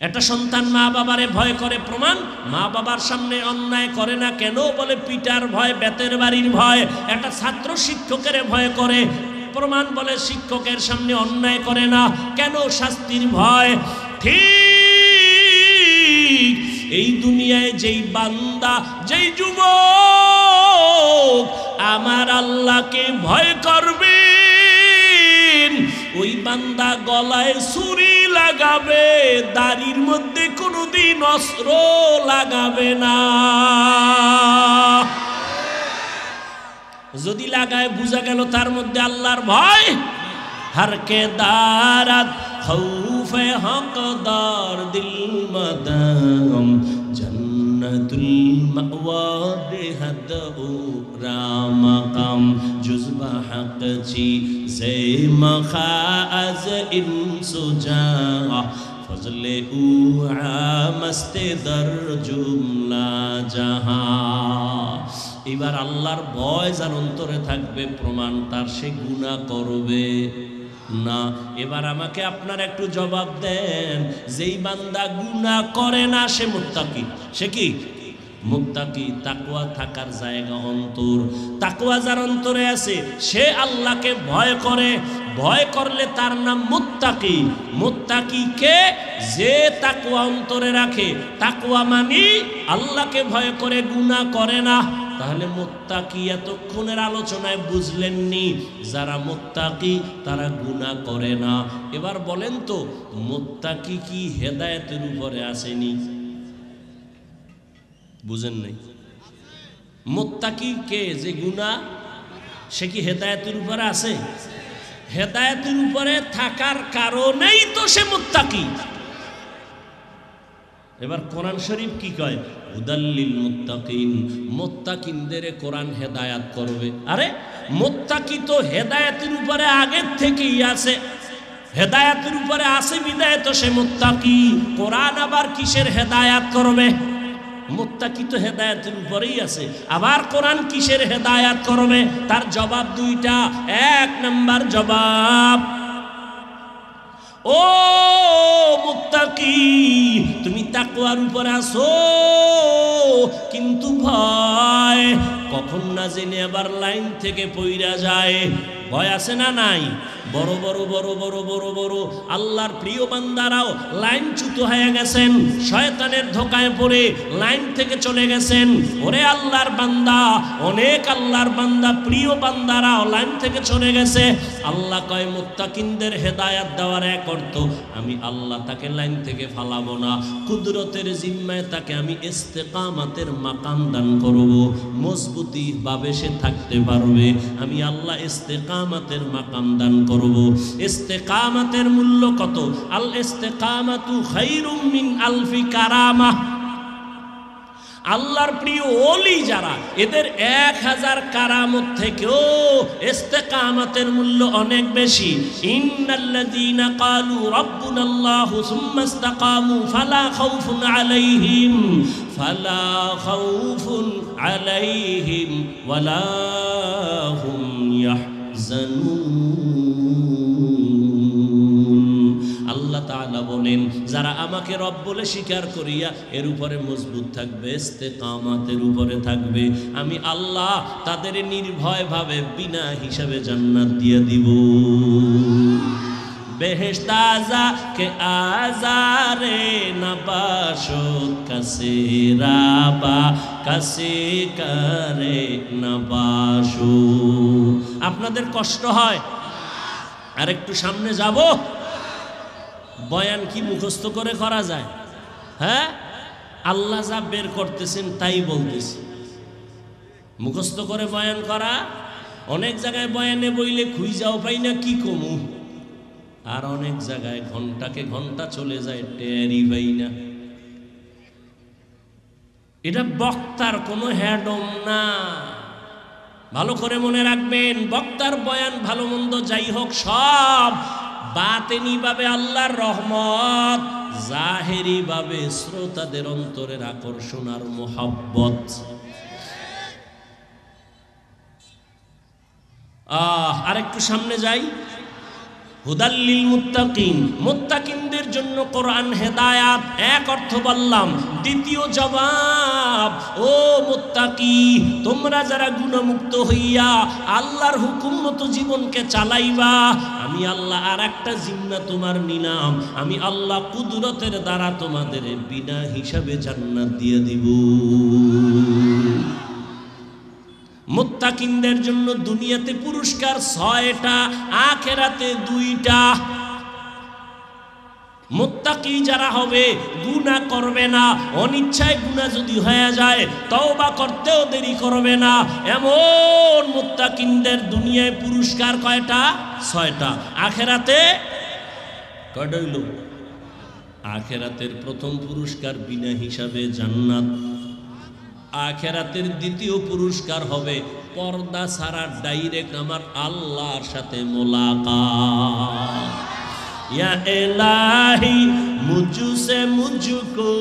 একটা সন্তান মা বাবারে ভয় করে, প্রমাণ মা বাবার সামনে অন্যায় করে না কেন? বলে পিটার ভয়, বেতের বাড়ির ভয়। একটা ছাত্র শিক্ষকের ভয় করে, প্রমাণ বলে শিক্ষকের সামনে অন্যায় করে না কেন? শাস্তির ভয়। ঠিক এই দুনিয়ায় যেই বান্দা, যেই যুবক আমার আল্লাহকে ভয় করবে, ওই বান্দা গলায় ছুরি লাগাবে, দাড়ির মধ্যে কোনোদিন অস্ত্র লাগাবে না। যদি লাগায় বুঝা গেল তার মধ্যে আল্লাহর ভয়। হরকে দারাত খৌফে হকদার দিল মদম জন্নতুল মাওয়া বেহদ ও রামকাম জুজবা হক চি জে মখাজ ইনসুজা ফজলে উ আমস্তে দর জুমলা জাহান। এবার আল্লাহর ভয় যার অন্তরে থাকবে, প্রমাণ তার সে গুনাহ করবে না। এবার আমাকে আপনারা একটু জবাব দেন, যেই বান্দা গুনাহ করে না সে মুত্তাকি। সে কি মুত্তাকি? তাকওয়া থাকার জায়গা অন্তর। তাকওয়া যার অন্তরে আছে সে আল্লাহকে ভয় করে। ভয় করলে তার নাম মুত্তাকি। মুত্তাকি কে? যে তাকওয়া অন্তরে রাখে। তাকওয়া মানে আল্লাহকে ভয় করে, গুনাহ করে না। তাহলে মুত্তাকি এতক্ষণের আলোচনায় বুঝলেননি, যারা মুত্তাকি তারা গুনাহ করে না। এবার বলেন তো, মুত্তাকি কি হেদায়েতের উপরে আসেনি? বুঝেন নাই? মুত্তাকি কে? যে গুনাহ, সে কি হেদায়েতের উপরে আছে? হেদায়েতের উপরে থাকার কারণেই তো সে মুত্তাকি। এবার কোরআন শরীফ কি কয়? হুদাল্লিল মুত্তাকিন। মুত্তাকিনদের কোরআন হেদায়াত করবে। আরে মুত্তাকি তো হেদায়েতের উপরে আগের থেকেই আছে। হেদায়েতের উপরে আছে বিদায় তো সে মুত্তাকি। কোরআন আবার কিসের হেদায়াত করবে? মুত্তাকি তো হেদায়েতের উপরেই আছে, আবার কোরআন কিসের হেদায়াত করবে? তার জবাব দুইটা। এক নাম্বার জবাব, ও মুত্তাকি, তুমি তাকওয়ার উপর আছো, কিন্তু ভয় কখন না জেনে আবার লাইন থেকে পইরা যায়। ভয় আছে না নাই? বড় বড় বড় বড় বড় বড় আল্লাহর প্রিয় বান্দারাও লাইনচ্যুত হয়ে গেছেন, শয়তানের ধোকায় পড়ে লাইন থেকে চলে গেছেন। ওরে আল্লাহর বান্দা, অনেক আল্লাহর বান্দা, প্রিয় বান্দারাও লাইন থেকে চলে গেছে। আল্লাহ কয় মুত্তাকিনদের হেদায়াত দেওয়ার এক অর্থ, আমি আল্লাহ তাকে লাইন থেকে ফালাবো না, কুদরতের জিম্মায় তাকে আমি ইস্তেকামাতের মাকাম দান করব, মজবুতি ভাবে সে থাকতে পারবে। আমি আল্লাহ ইস্তেকামাতের মাকাম দান করব। ইস্তেকামাতের মূল্য কত? আল ইস্তেকামাতু খায়রুম মিন আলফি কারামা। আল্লাহর প্রিয় ওলি যারা, এদের 1000 কারামত থেকেও ইস্তেকামাতের মূল্য অনেক বেশি। ইন্নাল্লাযীনা ক্বালু রাব্বুনাল্লাহু সুম্মা ইসতাকামু ফালা খাউফুন আলাইহিম ওয়ালা হুম ইয়াহজানুন। আল্লাহ তাআলা বলেন, যারা আমাকে রব বলে স্বীকার করিয়া এর উপরে মজবুত থাকবে, ইস্তেকামাতের উপরে থাকবে, আমি আল্লাহ তাদের নির্ভয়ভাবে বিনা হিসাবে জান্নাত দিয়ে দিব। বেহেশত আযা কে আজারে নবাশত কাসে রাবা কাসে করে নবাশু। আপনাদের কষ্ট হয়? আর একটু সামনে যাব। বয়ান কি মুখস্থ করে করা যায়? হ্যাঁ, আল্লাহ যা বের করতেছেন তাই বলতেছি। মুখস্থ করে বয়ান করা, অনেক জায়গায় বয়ানে বইলে খুঁজাও পাই না কি কমু, আর অনেক জায়গায় ঘন্টাকে ঘন্টা চলে যায়, টেরই পাই না। এটা বক্তার কোনো হ্যাডম না, ভালো করে মনে রাখবেন। বক্তার বয়ান ভালো মন্দ যাই হোক, সব বাতেনি ভাবে আল্লাহর রহমত, জাহেরি ভাবে শ্রোতাদের অন্তরের আকর্ষণ আর মোহাব্বত। আরেকটু সামনে যাই। হুদাল্লিল মুত্তাকিন, মুত্তাকিনদের জন্য কোরআন হেদায়াত, এক অর্থ বললাম। দ্বিতীয় জবাব, ও মুত্তাকি, তোমরা যারা গুণমুক্ত হইয়া আল্লাহর হুকুম মতো জীবনকে চালাইবা, আমি আল্লাহ আর একটা জিম্মা তোমার নিলাম, আমি আল্লাহ কুদরতের দ্বারা তোমাদের বিনা হিসাবে জান্নাত দিয়ে দিব। মুত্তাকিনদের জন্য দুনিয়াতে পুরস্কার 6টা, আখিরাতে 2টা। মুত্তাকি যারা হবে গুনাহ করবে না, অনিচ্ছায় গুনাহ যদি হয়ে যায় তওবা করতেও দেরি করবে না, এমন মুত্তাকিনদের দুনিয়ায় পুরস্কার কয়টা? 6টা। আখিরাতে কয়টা হইল? আখিরাতের প্রথম পুরস্কার বিনা হিসাবে জান্নাত। আখিরাতের দ্বিতীয় পুরস্কার হবে পর্দা ছাড়া ডাইরেক্ট আমার আল্লাহর সাথে মোলাকাত। या इलाही मुझसे मुझको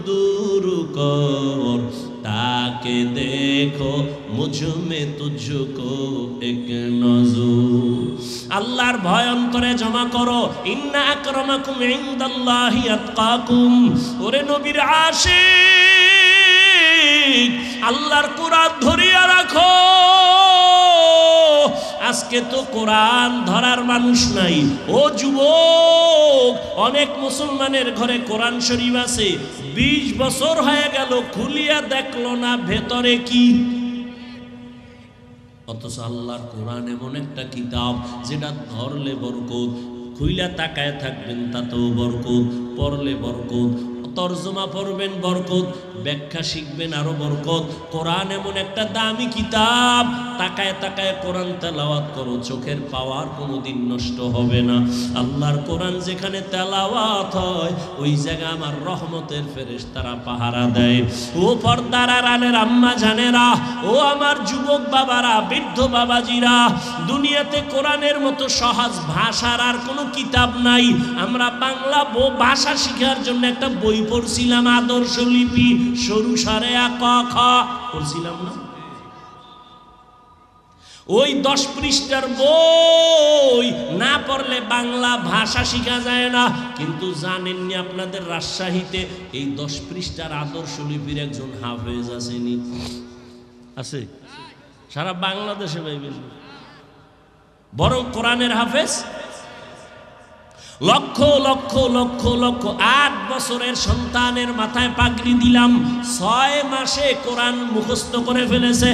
दूर कर, ताकि देखो मुझ में तुझको एक नजर। আল্লাহর ভয় অন্তরে জমা করো। ইন্না আকরামাকুম ইনদাল্লাহি আতকাকুম। ওরে নবীর আশিক, আল্লাহর কোরআন ধরিয়া রাখো। আজকে তো কোরআন ধরার মানুষ নাই। ও যুবক, অনেক মুসলমানের ঘরে কোরআন শরীফ আছে, 20 বছর হয়ে গেল, খুলিয়া দেখলো না ভেতরে কি। অথচ আল্লাহর কোরআন এমন একটা কিতাব যেটা ধরলে বরকত, খুইলা তাকায় থাকবেন তাতেও বরকত, পড়লে বরকত, তরজমা পড়বেন বরকত, ব্যাখ্যা শিখবেন আরো বরকত। কোরআন এমন একটা দামি কিতাব, তাকায় তাকায় কোরআন তেলাওয়াত করো, চোখের পাওয়ার কোনোদিন নষ্ট হবে না। আল্লাহর কোরআন যেখানে তেলাওয়াত হয় ওই জায়গায় আমার রহমতের ফেরেশতারা পাহারা দেয়। ও পর্দার আড়ালের আম্মা জানেরা, ও আমার যুবক বাবারা, বৃদ্ধ বাবাজিরা, দুনিয়াতে কোরআনের মতো সহজ ভাষার আর কোনো কিতাব নাই। আমরা বাংলা ভাষা শেখার জন্য একটা বই পড়ছিলাম, আদর্শ লিপি, সরু সারে আ ক খ পড়ছিলাম না? ওই 10 পৃষ্ঠার বই না পড়লে বাংলা ভাষা শেখা যায় না। কিন্তু জানেননি আপনাদের রাজশাহীতে এই 10 পৃষ্ঠার আদর্শ লিপির একজন হাফেজ আসেনি? আছে সারা বাংলাদেশে পাইবেন, বরং কোরআনের হাফেজ লক্ষ লক্ষ লক্ষ লক্ষ। 8 বছরের সন্তানের মাথায় পাগড়ি দিলাম, 6 মাসে কোরআন মুখস্থ করে ফেলেছে।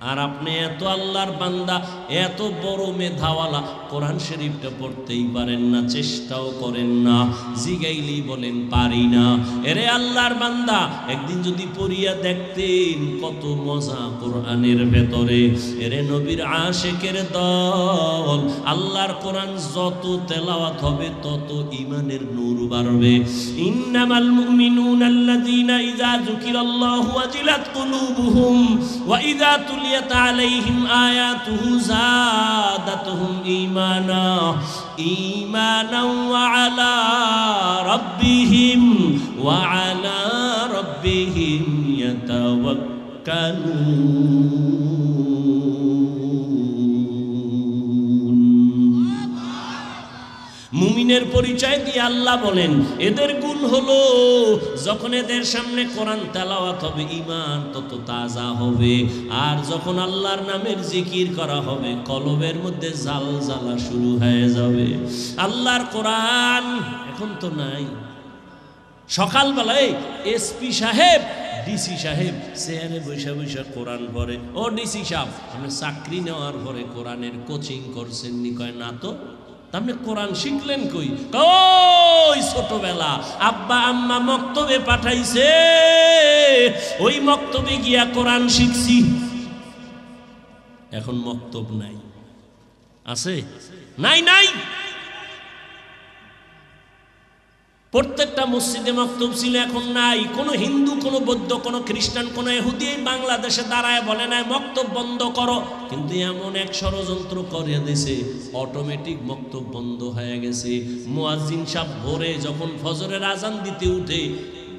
আর আপনি এত আল্লাহর বান্দা, এত বড় মেধাওয়ালা, কোরআন শরীফটা পড়তেই পারেন না, চেষ্টাও করেন না, জিগাইলেই বলেন পারি না। এরে আল্লাহর বান্দা, একদিন যদি পড়িয়া দেখতেন কত মজা কোরআনের ভেতরে। এরে নবীর আশিকের দল, আল্লাহর কোরআন যত তেলাওয়াত হবে তত ঈমানের নূর বাড়বে। ইন্নামাল মুমিনুনা আল্লাযীনা ইযা যুকিরাল্লাহু ওয়াজিলাত কুলুবুহুম ওয়া ইযা তুলিয়াত আলাইহিম আয়াতুহু যাদাতুহুম ঈমানা ওয়া আলা রাব্বিহিম ইয়াতাওয়াক্কালুন। মুমিনের পরিচয় দিয়ে আল্লাহ বলেন, এদের গুণ হলো যখন এদের সামনে কোরআন তেলাওয়াত হবে ঈমান তত তাজা হবে, আর যখন আল্লাহর নামের জিকির করা হবে কলবের মধ্যে জালজালা শুরু হয়ে যাবে। আল্লাহর কোরআন এখন তো নাই। সকালবেলায় এসপি সাহেব, ডিসি সাহেব চেয়ারে বৈশা বৈশা কোরআন পড়ে। ও ডিসি সাহেব, আপনি চাকরি নেওয়ার পরে কোরআনের কোচিং করছেন নি? কয় না তো। আপনি কোরআন শিখলেন কই? ওই ছোটবেলা আব্বা আম্মা মক্তবে পাঠাইছে, ওই মক্তবে গিয়া কোরআন শিখছি। এখন মক্তব নাই, আছে? নাই নাই। প্রত্যেকটা মসজিদে মক্তব ছিল, এখন নাই। কোনো হিন্দু, কোনো বৌদ্ধ, কোনো খ্রিস্টান, কোনো ইহুদি এই বাংলাদেশে দাঁড়ায় বলে নাই মক্তব বন্ধ করো। কিন্তু এমন এক ষড়যন্ত্র করে দিয়েছে, অটোমেটিক মক্তব বন্ধ হয়ে গেছে। মুয়াজ্জিন সাহেব ভোরে যখন ফজরের আজান দিতে উঠে,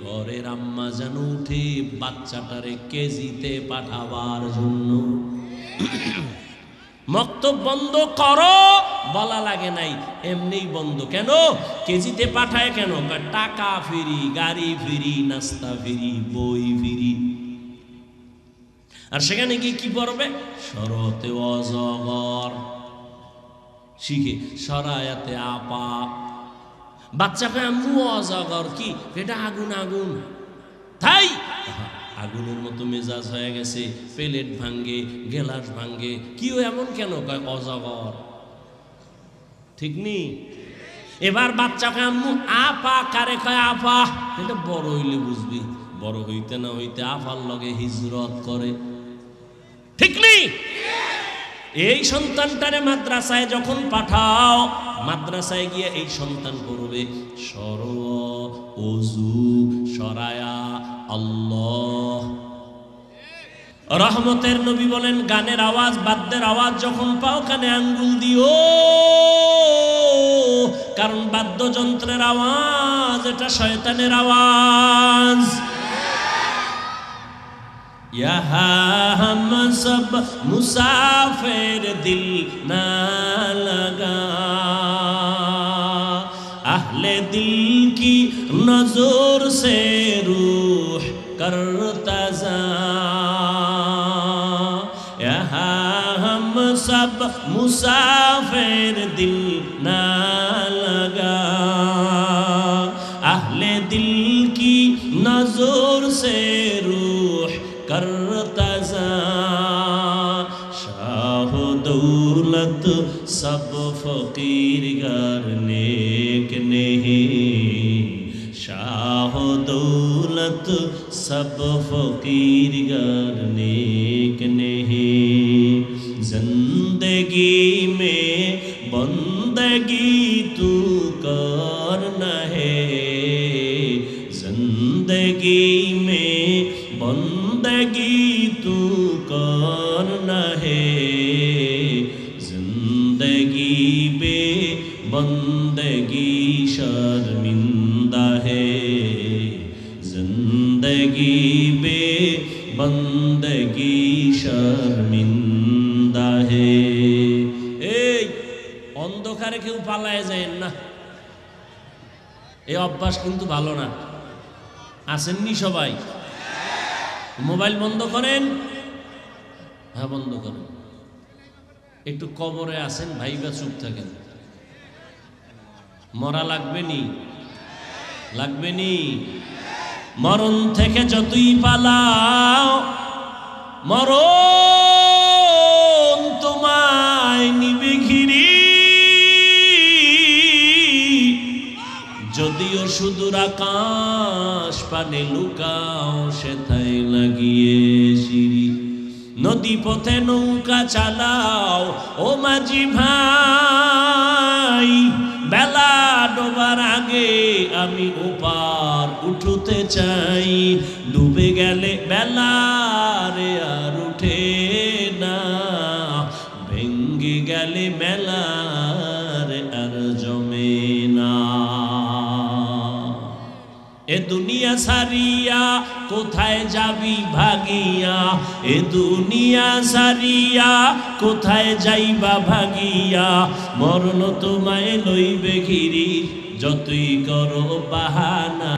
ঘরের আম্মা যেন উঠে বাচ্চাটারে কেজিতে পাঠাবার জন্য। মক্তব বন্ধ করো বলা লাগে নাই, এমনিই বন্ধ। কেন? কেজিতে পাঠায় কেন? টাকা ফ্রি, গাড়ি ফ্রি, নাস্তা ফ্রি, বই ফ্রি। আর সেখানে গিয়ে কি পড়বে? শরতে অজগর শিখে, সরায়াতে আপা। বাচ্চাকে আম্মু অজগর কি? এটা আগুন আগুন। তাই আগুনের মতো মেজাজ হয়ে গেছে, প্লেট ভাঙ্গে, গেলাস ভাঙ্গে। কি এমন কেন? কয় অজগর। ঠিক নি? এবার বাচ্চাকে আম্মু আপা কারে কয়? আপা। এটা বড় হইলে বুঝবি, বড় হইতে না হইতে আপার লগে হিজরত করে। ঠিক নি? এই সন্তানটারে মাদ্রাসায় যখন পাঠাও, মাদ্রাসায় গিয়ে এই সন্তান করবে সর ওযু সরায়া আল্লাহ। রহমতের নবী বলেন, গানের আওয়াজ, বাদ্যের আওয়াজ যখন পাও কানে আঙ্গুল দিও, কারণ বাদ্যযন্ত্রের আওয়াজ এটা শয়তানের আওয়াজ। यहाँ हम सब मुसाफिर दिल ना लगा, अहले दिल की नजर से रूह करता जा, यहाँ हम सब मुसाफिर दिल ना लगा, अहले दिल की नजर से रूह करता जा, शाह दौलत सब फकीर गर नेक नहीं, शाह दौलत सब फकीर गर नेक नहीं, जिंदगी में बंदगी तू करना है, जिंदगी में बंदगी तू करना है, जिंदगी बे बंदगी शर्मिंदा है, जिंदगी बे बंदगी शर्मिंदा है। এই অন্ধকারে কেউ পালায় যায় না, এই অভ্যাস কিন্তু ভালো না। আসেননি সবাই? মোবাইল বন্ধ করেন। হ্যাঁ বন্ধ করেন। একটু কবরে আসেন, ভাইবা চুপ থাকেন। মরা লাগবে নি? লাগবে নি? মরণ থেকে যতই পালাও, মরণ তোমায় নিবে ঘিরি, যদিও সুদূর আকাশ পানে লুকাও, সেথায় লাগিয়ে সিঁড়ি। নদী পথে নৌকা চালাও ও মাঝি ভাই, বেলা ডোবার আগে আমি ওপার উঠতে চাই, ডুবে গেলে বেলা রে আর উঠে না, ভেঙ্গে গেলে মেলা রে আর জমে না। এ দুনিয়া সারিয়া কোথায় যাবি ভাগিয়া, এ দুনিয়া সারিয়া কোথায় যাইবা ভাগিয়া, মরণ তোমায় লইবে ঘিরি, যতই করো বাহানা,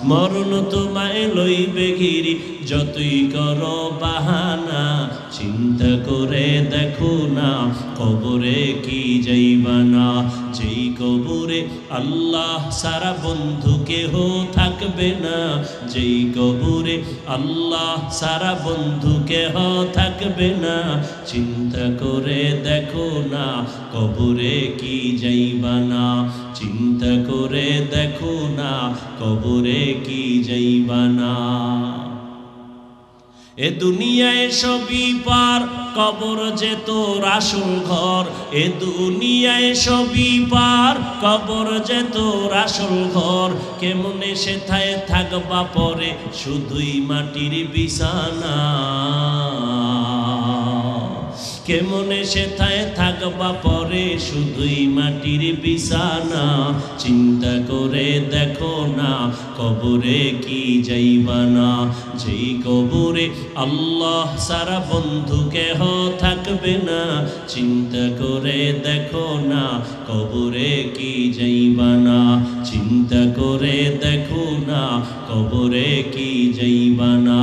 মরণ তোমায় লইবে ঘিরি, যতই করো বাহানা। চিন্তা করে দেখো না কবরে কি যাইবা না, যেই কবরে আল্লাহ সারা বন্ধু কেহ থাকবে না, যেই কবরে আল্লাহ সারা বন্ধু কেহ থাকবে না। চিন্তা করে দেখো না কবরে কি যাইবা না, চিন্তা করে দেখো না কবরে কি যাইবা না। এ দুনিয়ায় সবই পার, কবর যে তোর আসল ঘর, এ দুনিয়ায় সবই পার, কবর যে তোর আসল ঘর। কেমনে সেথায় থাকবা পরে শুধুই মাটির বিছানা, কেমনে সেথায় থাকবা পরে শুধুই মাটির বিছানা চিন্তা করে দেখো না কবরে কি যাইবা না যেই কবরে আল্লাহ সারা বন্ধু কেহ থাকবে না চিন্তা করে দেখো না কবরে কি যাইবা না চিন্তা করে দেখো না কবরে কি যাইবা না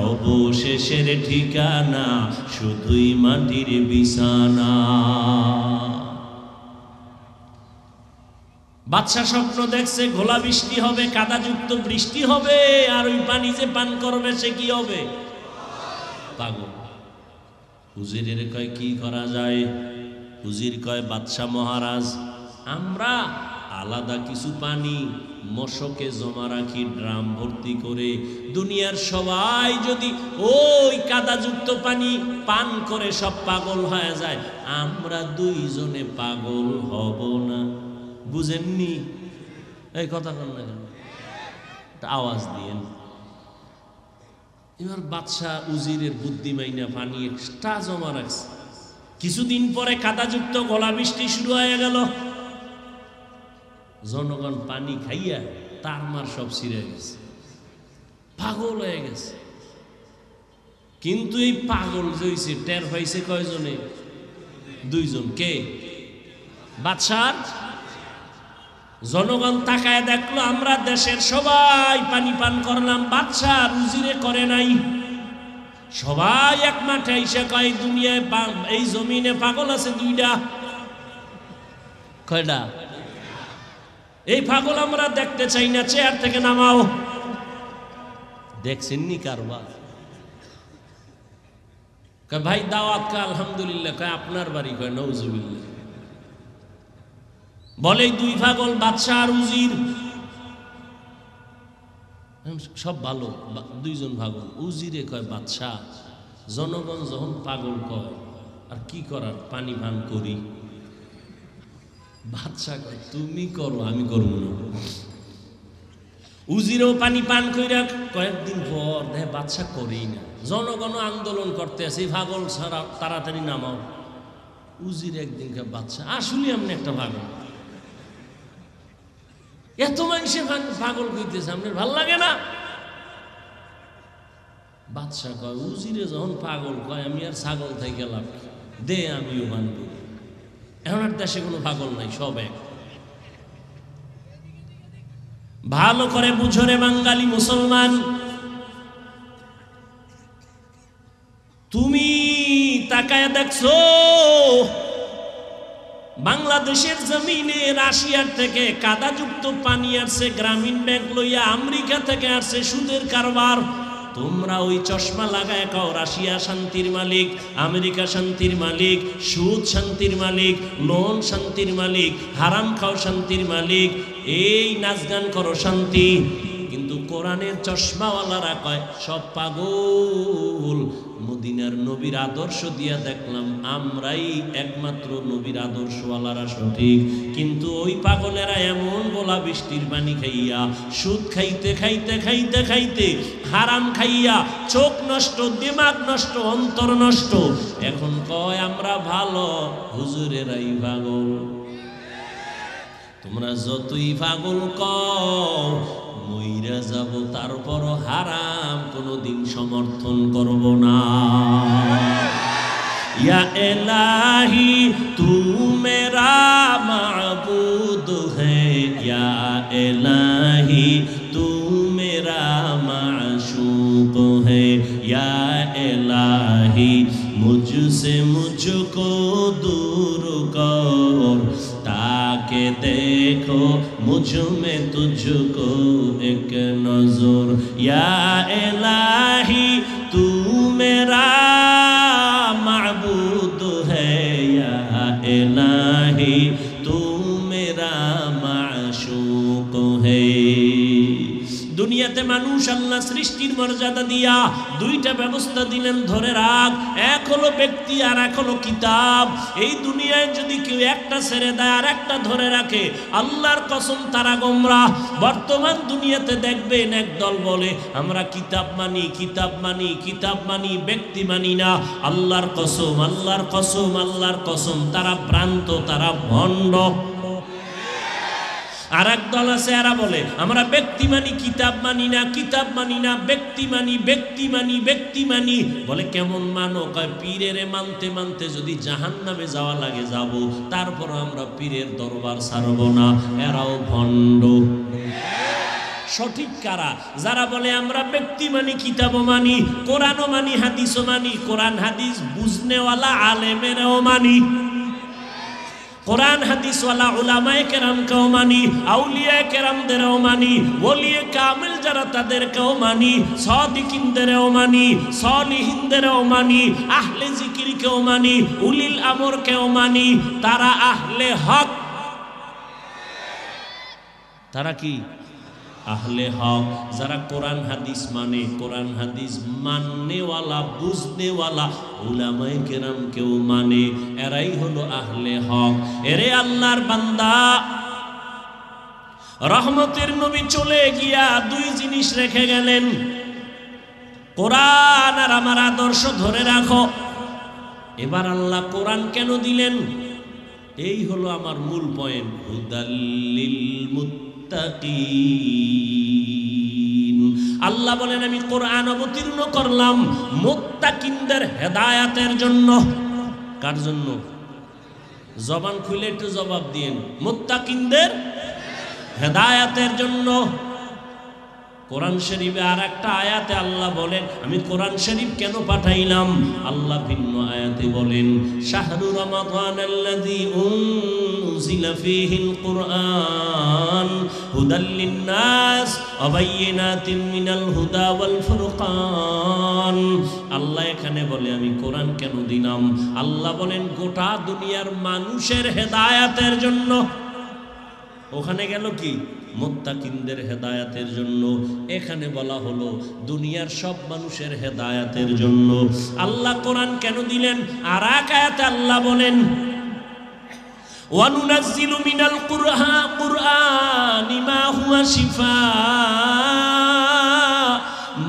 অবশেষের ঠিকানা শুধুই মাটির বিছানা বাদশা স্বপ্ন দেখছে ঘোলা বৃষ্টি হবে কাদাযুক্ত বৃষ্টি হবে আর ওই পানি যে পান করবে সে কি হবে পাগল হুজুরের কয় কি করা যায় হুজুর কয় বাদশা মহারাজ আমরা আলাদা কিছু পানি মশকে জমা রাখি ড্রাম ভর্তি করে দুনিয়ার সবাই যদি ওই কাদাযুক্ত পানি পান করে সব পাগল হয়ে যায় আমরা দুইজনে পাগল হব না বুঝেননি এই কথা বল না কেন আওয়াজ দিয়েন এবার বাদশা উজিরের বুদ্ধি মাইনা পানি এক্সট্রা জমা রাখছে কিছুদিন পরে কাদাযুক্ত গলা বৃষ্টি শুরু হয়ে গেল জনগণ পানি খাইয়া তার মার সব ছিঁড়ে গেছে পাগল হয়ে গেছে কিন্তু এই পাগল যে হইছে টের পাইছে কয়জনে দুইজন কে বাদশার জনগণ তাকায় দেখলো আমরা দেশের সবাই পানি পান করলাম বাদশা উজিরে করে নাই সবাই এক মাঠে এসে কয় দুনিয়ায় এই জমিনে পাগল আছে দুইটা কয়টা এই পাগল আমরা দেখতে চাই না চেয়ার থেকে নামাও দেখছেননি কারবার কয় ভাই দাওয়াত কা আলহামদুলিল্লাহ কয় আপনার বাড়ি কয় নওজুবিল্লাহ বলে দুই পাগল বাদশা আর উজির সব ভালো দুইজন পাগল উজিরে কয় বাদশা জনগণ যখন পাগল কয় আর কি করার পানি পান করি বাদশা কয় তুমি করো আমি করবো না উজিরেও পানি পান কইরা কয়েকদিন পর দেখে বাদশা করেই না জনগণ আন্দোলন করতে আছে পাগল ছাড়া তাড়াতাড়ি নামাও উজির একদিন বাদশা আসলে আপনি একটা পাগল এত মানুষে পাগল কইতেছে আপনার ভাল লাগে না বাদশা কয় উজিরে যখন পাগল কয় আমি আর ছাগল থেকে গেলাম দে আমিও মানব এখন আর দেশে কোনো পাগল নাই সব এক ভালো করে বুঝো রে বাঙালি মুসলমান তুমি তাকায় দেখছো বাংলাদেশের জমিনে রাশিয়ার থেকে কাদাযুক্ত পানি আসছে গ্রামীণ ব্যাংক লইয়া আমেরিকা থেকে আসছে সুদের কারবার তোমরা ওই চশমা লাগায় কাও রাশিয়া শান্তির মালিক আমেরিকা শান্তির মালিক সুদ শান্তির মালিক লোন শান্তির মালিক হারাম খাও শান্তির মালিক এই নাচ গান করো শান্তি কিন্তু কোরআনের চশমাওয়ালারা কয় সব পাগল মদিনার নবীর আদর্শ দিয়া দেখলাম আমরাই একমাত্র নবীর আদর্শওয়ালারা সঠিক কিন্তু ওই পাগলেরা এমন বলা বৃষ্টির পানি খাইয়া সুদ খাইতে খাইতে খাইতে খাইতে হারাম খাইয়া চোখ নষ্ট দিমাগ নষ্ট অন্তর নষ্ট এখন কয় আমরা ভালো হুজুরেরাই পাগল তোমরা যতই পাগল কও মইরা যাব তারপর হারাম কোনদিন সমর্থন করব না ইয়া ইলাহি তু মেরা মাবুদ হ্যায় ইয়া ইলাহি তু মেরা মাশূক হ্যায় ইয়া ইলাহি মুঝসে মুঝকো दूर कर ताके देखो मुझ में तुझको एक नजर या इलाही तू मेरा माबूद है या इलाही तू मेरा माशूक है दुनिया দুনিয়াতে মানুষ আল্লাহ সৃষ্টির মর্যাদা দিয়া দুইটা ব্যবস্থা দিলেন, ধরে রাখ। এক হলো ব্যক্তি আর এক হলো কিতাব। এই দুনিয়ায় যদি কেউ একটা ছেড়ে দেয় আর একটা ধরে রাখে, আল্লাহর কসম তারা গোমরাহ। বর্তমান দুনিয়াতে দেখবেন একদল বলে আমরা কিতাব মানি, কিতাব মানি, কিতাব মানি, ব্যক্তি মানি না। আল্লাহর কসম, আল্লাহর কসম, আল্লাহর কসম, তারা ভ্রান্ত, তারা ভণ্ড। আর এক দল আছে, এরা বলে আমরা ব্যক্তি মানি, কিতাব মানি না, কিতাব মানি না, ব্যক্তি মানি, ব্যক্তি মানি, ব্যক্তি মানি। বলে কেমন মানো? কয় পীরের মানতে মানতে যদি জাহান্নামে যাওয়া লাগে যাব, তারপর আমরা পীরের দরবার ছাড়ব না। এরাও ভণ্ড। সঠিক কারা? যারা বলে আমরা ব্যক্তি মানি, কিতাবও মানি, কোরআনও মানি, হাদিসও মানি, কোরআন হাদিস বুঝনেওয়ালা আলেমেরাও মানি, কোরআন হাদিসওয়ালা উলামায়ে কেরামকেও মানি, আউলিয়ায়ে কেরামদেরও মানি, ওলিয়ে কামিল যারা তাদেরকেও মানি, সাদিকিনদেরও মানি, সলিহিনদেরও মানি, আহলে জিকিরকেও মানি, উলিল আমরকেও মানি। তারা আহলে হক। তারা কি? আহলে হক। যারা কোরআন হাদিস মানে, কোরআন হাদিস মাননেওয়ালা, বুঝনেওয়ালা উলামায়ে কেরাম কেউ মানে, এরাই হলো আহলে হক। এরে আল্লাহর বান্দা, রহমতের নবী চলে গিয়া দুই জিনিস রেখে গেলেন, কোরআন আর আমার আদর্শ ধরে রাখো। এবার আল্লাহ কোরআন কেন দিলেন? এই হলো আমার মূল পয়েন্ট। হুদাল্লিল মুত্তাকিন। আল্লাহ বলেন আমি কোরআন অবতীর্ণ করলাম মুত্তাকিনদের হেদায়াতের জন্য। কার জন্য? জবান খুলে একটু জবাব দিন। মুত্তাকিনদের হেদায়াতের জন্য। কোরআন শরীফে আর একটা আয়াতে আল্লাহ বলেন আমি কোরআন শরীফ কেন পাঠাইলাম। আল্লাহ ভিন্ন আয়াতে বলেন শাহরু রমাদানাল্লাযী উনজিলা ফীহিল কুরআন হুদাল লিন-নাস ওয়া বায়্যিনাতিন মিনাল হুদা ওয়াল ফুরকান। আল্লাহ এখানে বলে আমি কোরআন কেন দিলাম। আল্লাহ বলেন গোটা দুনিয়ার মানুষের হেদায়াতের জন্য। ওখানে গেল কি? মুত্তাকিনদের হেদায়াতের জন্য। এখানে বলা হলো দুনিয়ার সব মানুষের হেদায়াতের জন্য। আল্লাহ কোরআন কেন দিলেন? আর এক আয়াতে আল্লাহ বলেন ওয়া নুনাজ্জিলু মিনাল কুরআনি মা হুয়া শিফাআ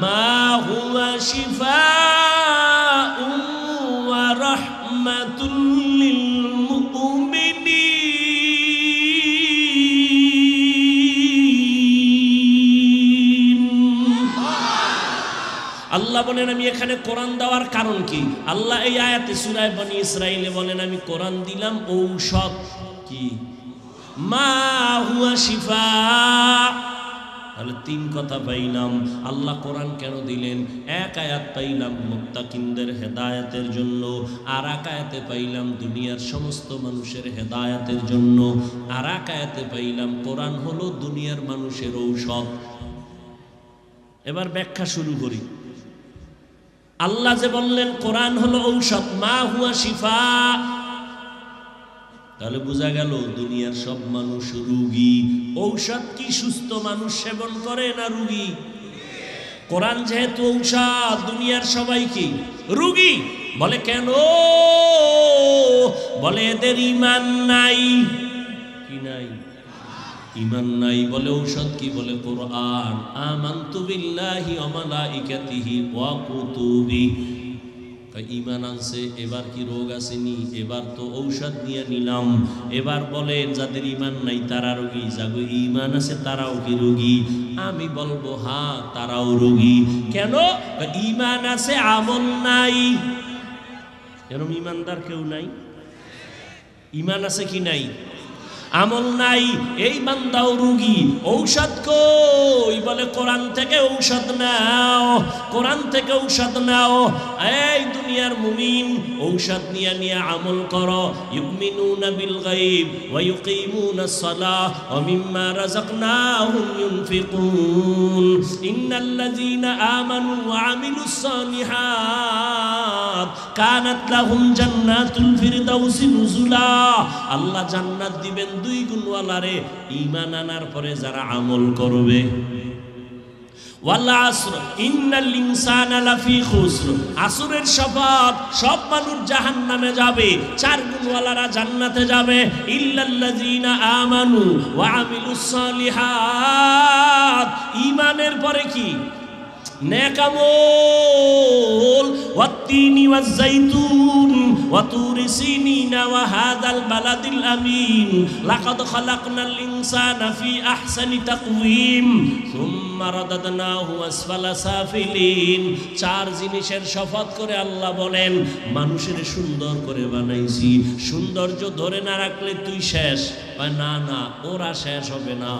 মা হুয়া শিফাআ ওয়া রাহমাতুল লিল মুমিনিন। আল্লাহ বলেন আমি এখানে কোরআন দেওয়ার কারণ কি? আল্লাহ এই আয়াতে সূরা বনী ইসরাঈলে বলেন আমি কোরআন দিলাম ঔষধ। কি? মা হুয়া শিফা। তাহলে তিন কথা পাইলাম। আল্লাহ কোরআন কেন দিলেন? এক আয়াত পাইলাম মুত্তাকিনদের হেদায়েতের জন্য, আর এক আয়াতে পাইলাম দুনিয়ার সমস্ত মানুষের হেদায়েতের জন্য, আর এক আয়াতে পাইলাম কোরআন হলো দুনিয়ার মানুষের ঔষধ। এবার ব্যাখ্যা শুরু করি। আল্লাহ যে বললেন কোরআন হলো ঔষধ, মা হুয়া শিফা, তাহলে বোঝা গেল দুনিয়ার সব মানুষ রোগী। ঔষধ কি সুস্থ মানুষ সেবন করে না রোগী? কোরআন যেহেতু ঔষধ, দুনিয়ার সবাই কি রোগী। বলে কেন? বলে এদের ঈমান নাই। কি নাই? ঈমান নাই। বলে ঔষধ কি? বলে কোরআন। আমানতু বিল্লাহি ওয়া মালাইকাতিহি ওয়া কুতুবিহি। ঈমান আনছে, এবার কি রোগ আসেনি? এবার তো ঔষধ নিয়ে নিলাম। এবার বলে যাদের ঈমান নাই তারা রোগী, যাদের ঈমান আছে তারাও কি রোগী? আমি বলবো হ্যাঁ তারাও রোগী। কেন? ঈমান আছে আমল নাই। এরকম ঈমানদার কেউ নাই? ঈমান আছে কি নাই? আমল নাই। এই বান্দাও রোগী। ঔষধ কই? বলে কোরআন থেকে ঔষধ নাও, কোরআন থেকে ঔষধ নাও। এই দুনিয়ার মুমিন ঔষধ নিয়ে নিয়ে আমল করো। ইউমিনুনা বিল গায়ব ওয়া ইউকিমুনাস সালাহ ওয়া মিম্মা রাযাকনাহুম ইউনফিকুন। ইন্নাল্লাযীনা আমানু ওয়া আমিলুস সালিহাত কানাত লাহুম জান্নাতুল ফিরদাউসি নুজুলা। আল্লাহ জান্নাত দিবেন দুই গুণওয়ালারে ঈমান আনার পরে যারা আমল করবে। ওয়াল আসর ইন্নাল ইনসানা লাফি খুসর, আসরের শপথ, সব মানুষ জাহান্নামে যাবে, চার গুণওয়ালারা জান্নাতে যাবে। ইল্লাল্লাযীনা আমানু ওয়া আমিলুস সালিহাত, ঈমানের পরে কি? নেক আমল। ওয়াত্তিনি ওয়াজ-যাইতুন ওয়া তুরি সিনিনা ওয়া হাযাল বালাদিল আমিন লাকাদ খালাকনাল ইনসানা ফি আহসানি তাকওয়িম সুম্মা রাদাদনাহু আসফালা সাফিলিন। চার জিনিসের শপথ করে আল্লাহ বলেন, মানুষের সুন্দর করে বানাইছি, সৌন্দর্য ধরে না রাখলে তুই শেষ। না না, ওরা শেষ হবে না।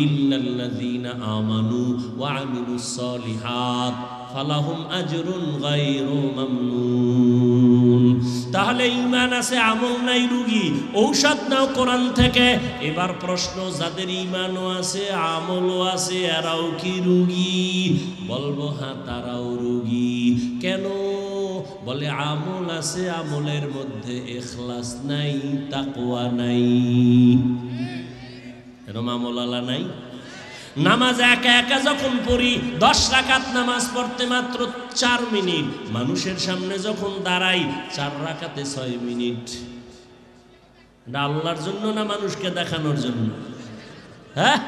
ইল্লাল্লাযীনা আমানু ওয়া আমিলুস সালিহাত ফালাহুম আজরুন গায়রু মামনুন। তাহলে ঈমান আছে, আমল নাই, রোগী। ঔষধ নাও কোরআন থেকে। এবার প্রশ্ন, যাদের ঈমানও আছে আমলও আছে এরাও কি রোগী? বলবো হ্যাঁ, তারাও রোগী। কেন? বলে আমল আছে, আমলের মধ্যে ইখলাস নাই, তাকওয়া নাই। এরকম আমল আলা নাই। নামাজ একা একা যখন পড়ি, 10 রাকাত নামাজ পড়তে মাত্র 4 মিনিট, মানুষের সামনে যখন দাঁড়াই 4 রাকাতে 6 মিনিট। এটা আল্লাহর জন্য না মানুষকে দেখানোর জন্য? হ্যাঁ,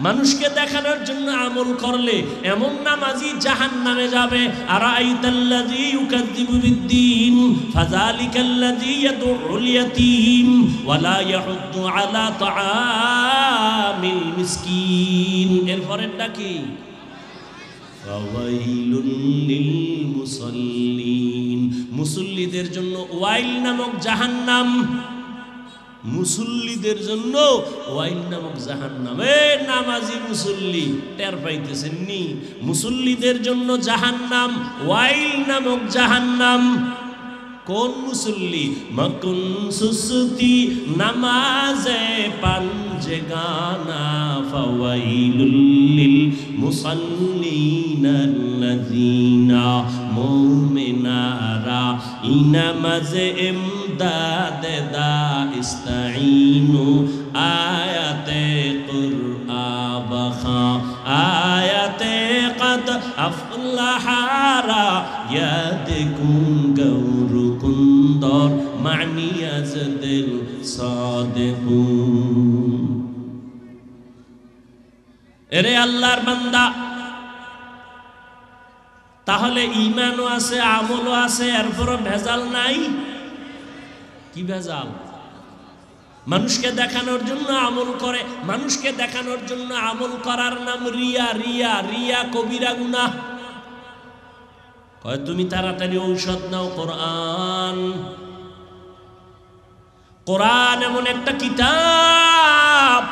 মানুষকে দেখানোর জন্য আমল করলে এমন নামাজি জাহান্নামে যাবে। আরাইতাল্লাযী ইউকাযযিবু বিদ্দীন ফাযালিকাল্লাযী ইয়াদউল ইয়াতীম ওয়া লা ইয়াহুদ্দু আলা তাআমিল মিসকিন। এরপরেরটা কি? ফাওয়াইলুল লিল মুসাল্লিন, মুসল্লিদের জন্য ওয়াইল নামক জাহান্নাম। মুসল্লিদের জন্য ওয়াইল নামক জাহান্নাম। নামাজি মুসল্লি টের পাইতেছেন নি? মুসল্লিদের জন্য জাহান্নাম, ওয়াইল নামক জাহান্নাম। কোন মুসল্লি? মকুন সুসতি নামাজে পাঞ্জে গানা ফাওয়াইলুল লিল মুসাল্লিনাল্লাযীনা মুমিনারা ইনামাজে ইমদাদে দা ইস্তাঈনু আয়াতে কুরআবাখা আয়াতে কদ আফলাহারা ইয়াদকুন গৌরু কুন্দর মানিয়াজ দিল সাদিকুন। এরে আল্লাহর বান্দা, তাহলে ঈমানও আছে, আমলও আছে, এরপরও ভেজাল নাই। কি ভেজাল? মানুষকে দেখানোর জন্য আমল করে, মানুষকে দেখানোর জন্য আমল করার নাম রিয়া। রিয়া রিয়া কবিরা গুনাহ। কয় তুমি তাড়াতাড়ি ঔষধ নাও। কোরআন, কোরআন এমন একটা কিতাব,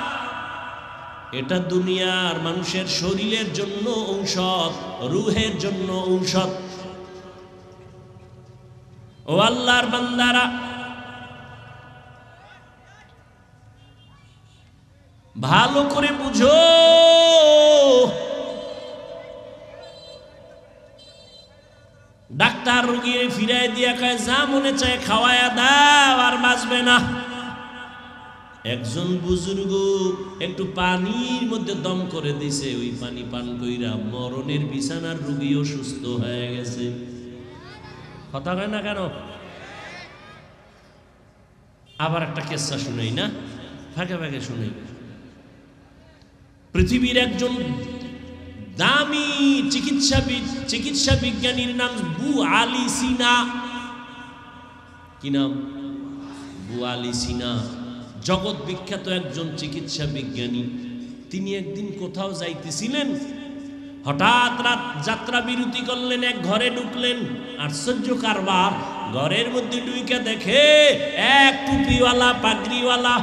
এটা দুনিয়ার মানুষের শরীরের জন্য ঔষধ, রুহের জন্য ঔষধ। ও আল্লাহর বান্দারা, ভালো করে বুঝো। ডাক্তার রোগী ফিরাই দিয়া কয় যা মনে চায় খাওয়ায়া দাও, আর বাঁচবে না। একজন বুজুর্গ একটু পানির মধ্যে দম করে দিছে, ওই পানি পান কইরা মরণের বিছানার রোগীও সুস্থ হয়ে গেছে। কথা কয় না কেন? আবার একটা কেসা শুনাই না, ফাঁকে ফাঁকে শুনাই। পৃথিবীর একজন দামি চিকিৎসা বিজ্ঞানীর নাম বু আলী সিনা। কি নাম? বু আলী সিনা, জগৎ বিখ্যাত একজন চিকিৎসা বিজ্ঞানী। তিনি একদিন কোথাও যাইতেছিলেন, হঠাৎ রাত যাত্রা বিরতি করলেন, এক ঘরে ঢুকলেন। আশ্চর্য কারবার, ঘরের মধ্যে ঢুকে দেখে এক টুপিওয়ালা পাগড়িওয়ালা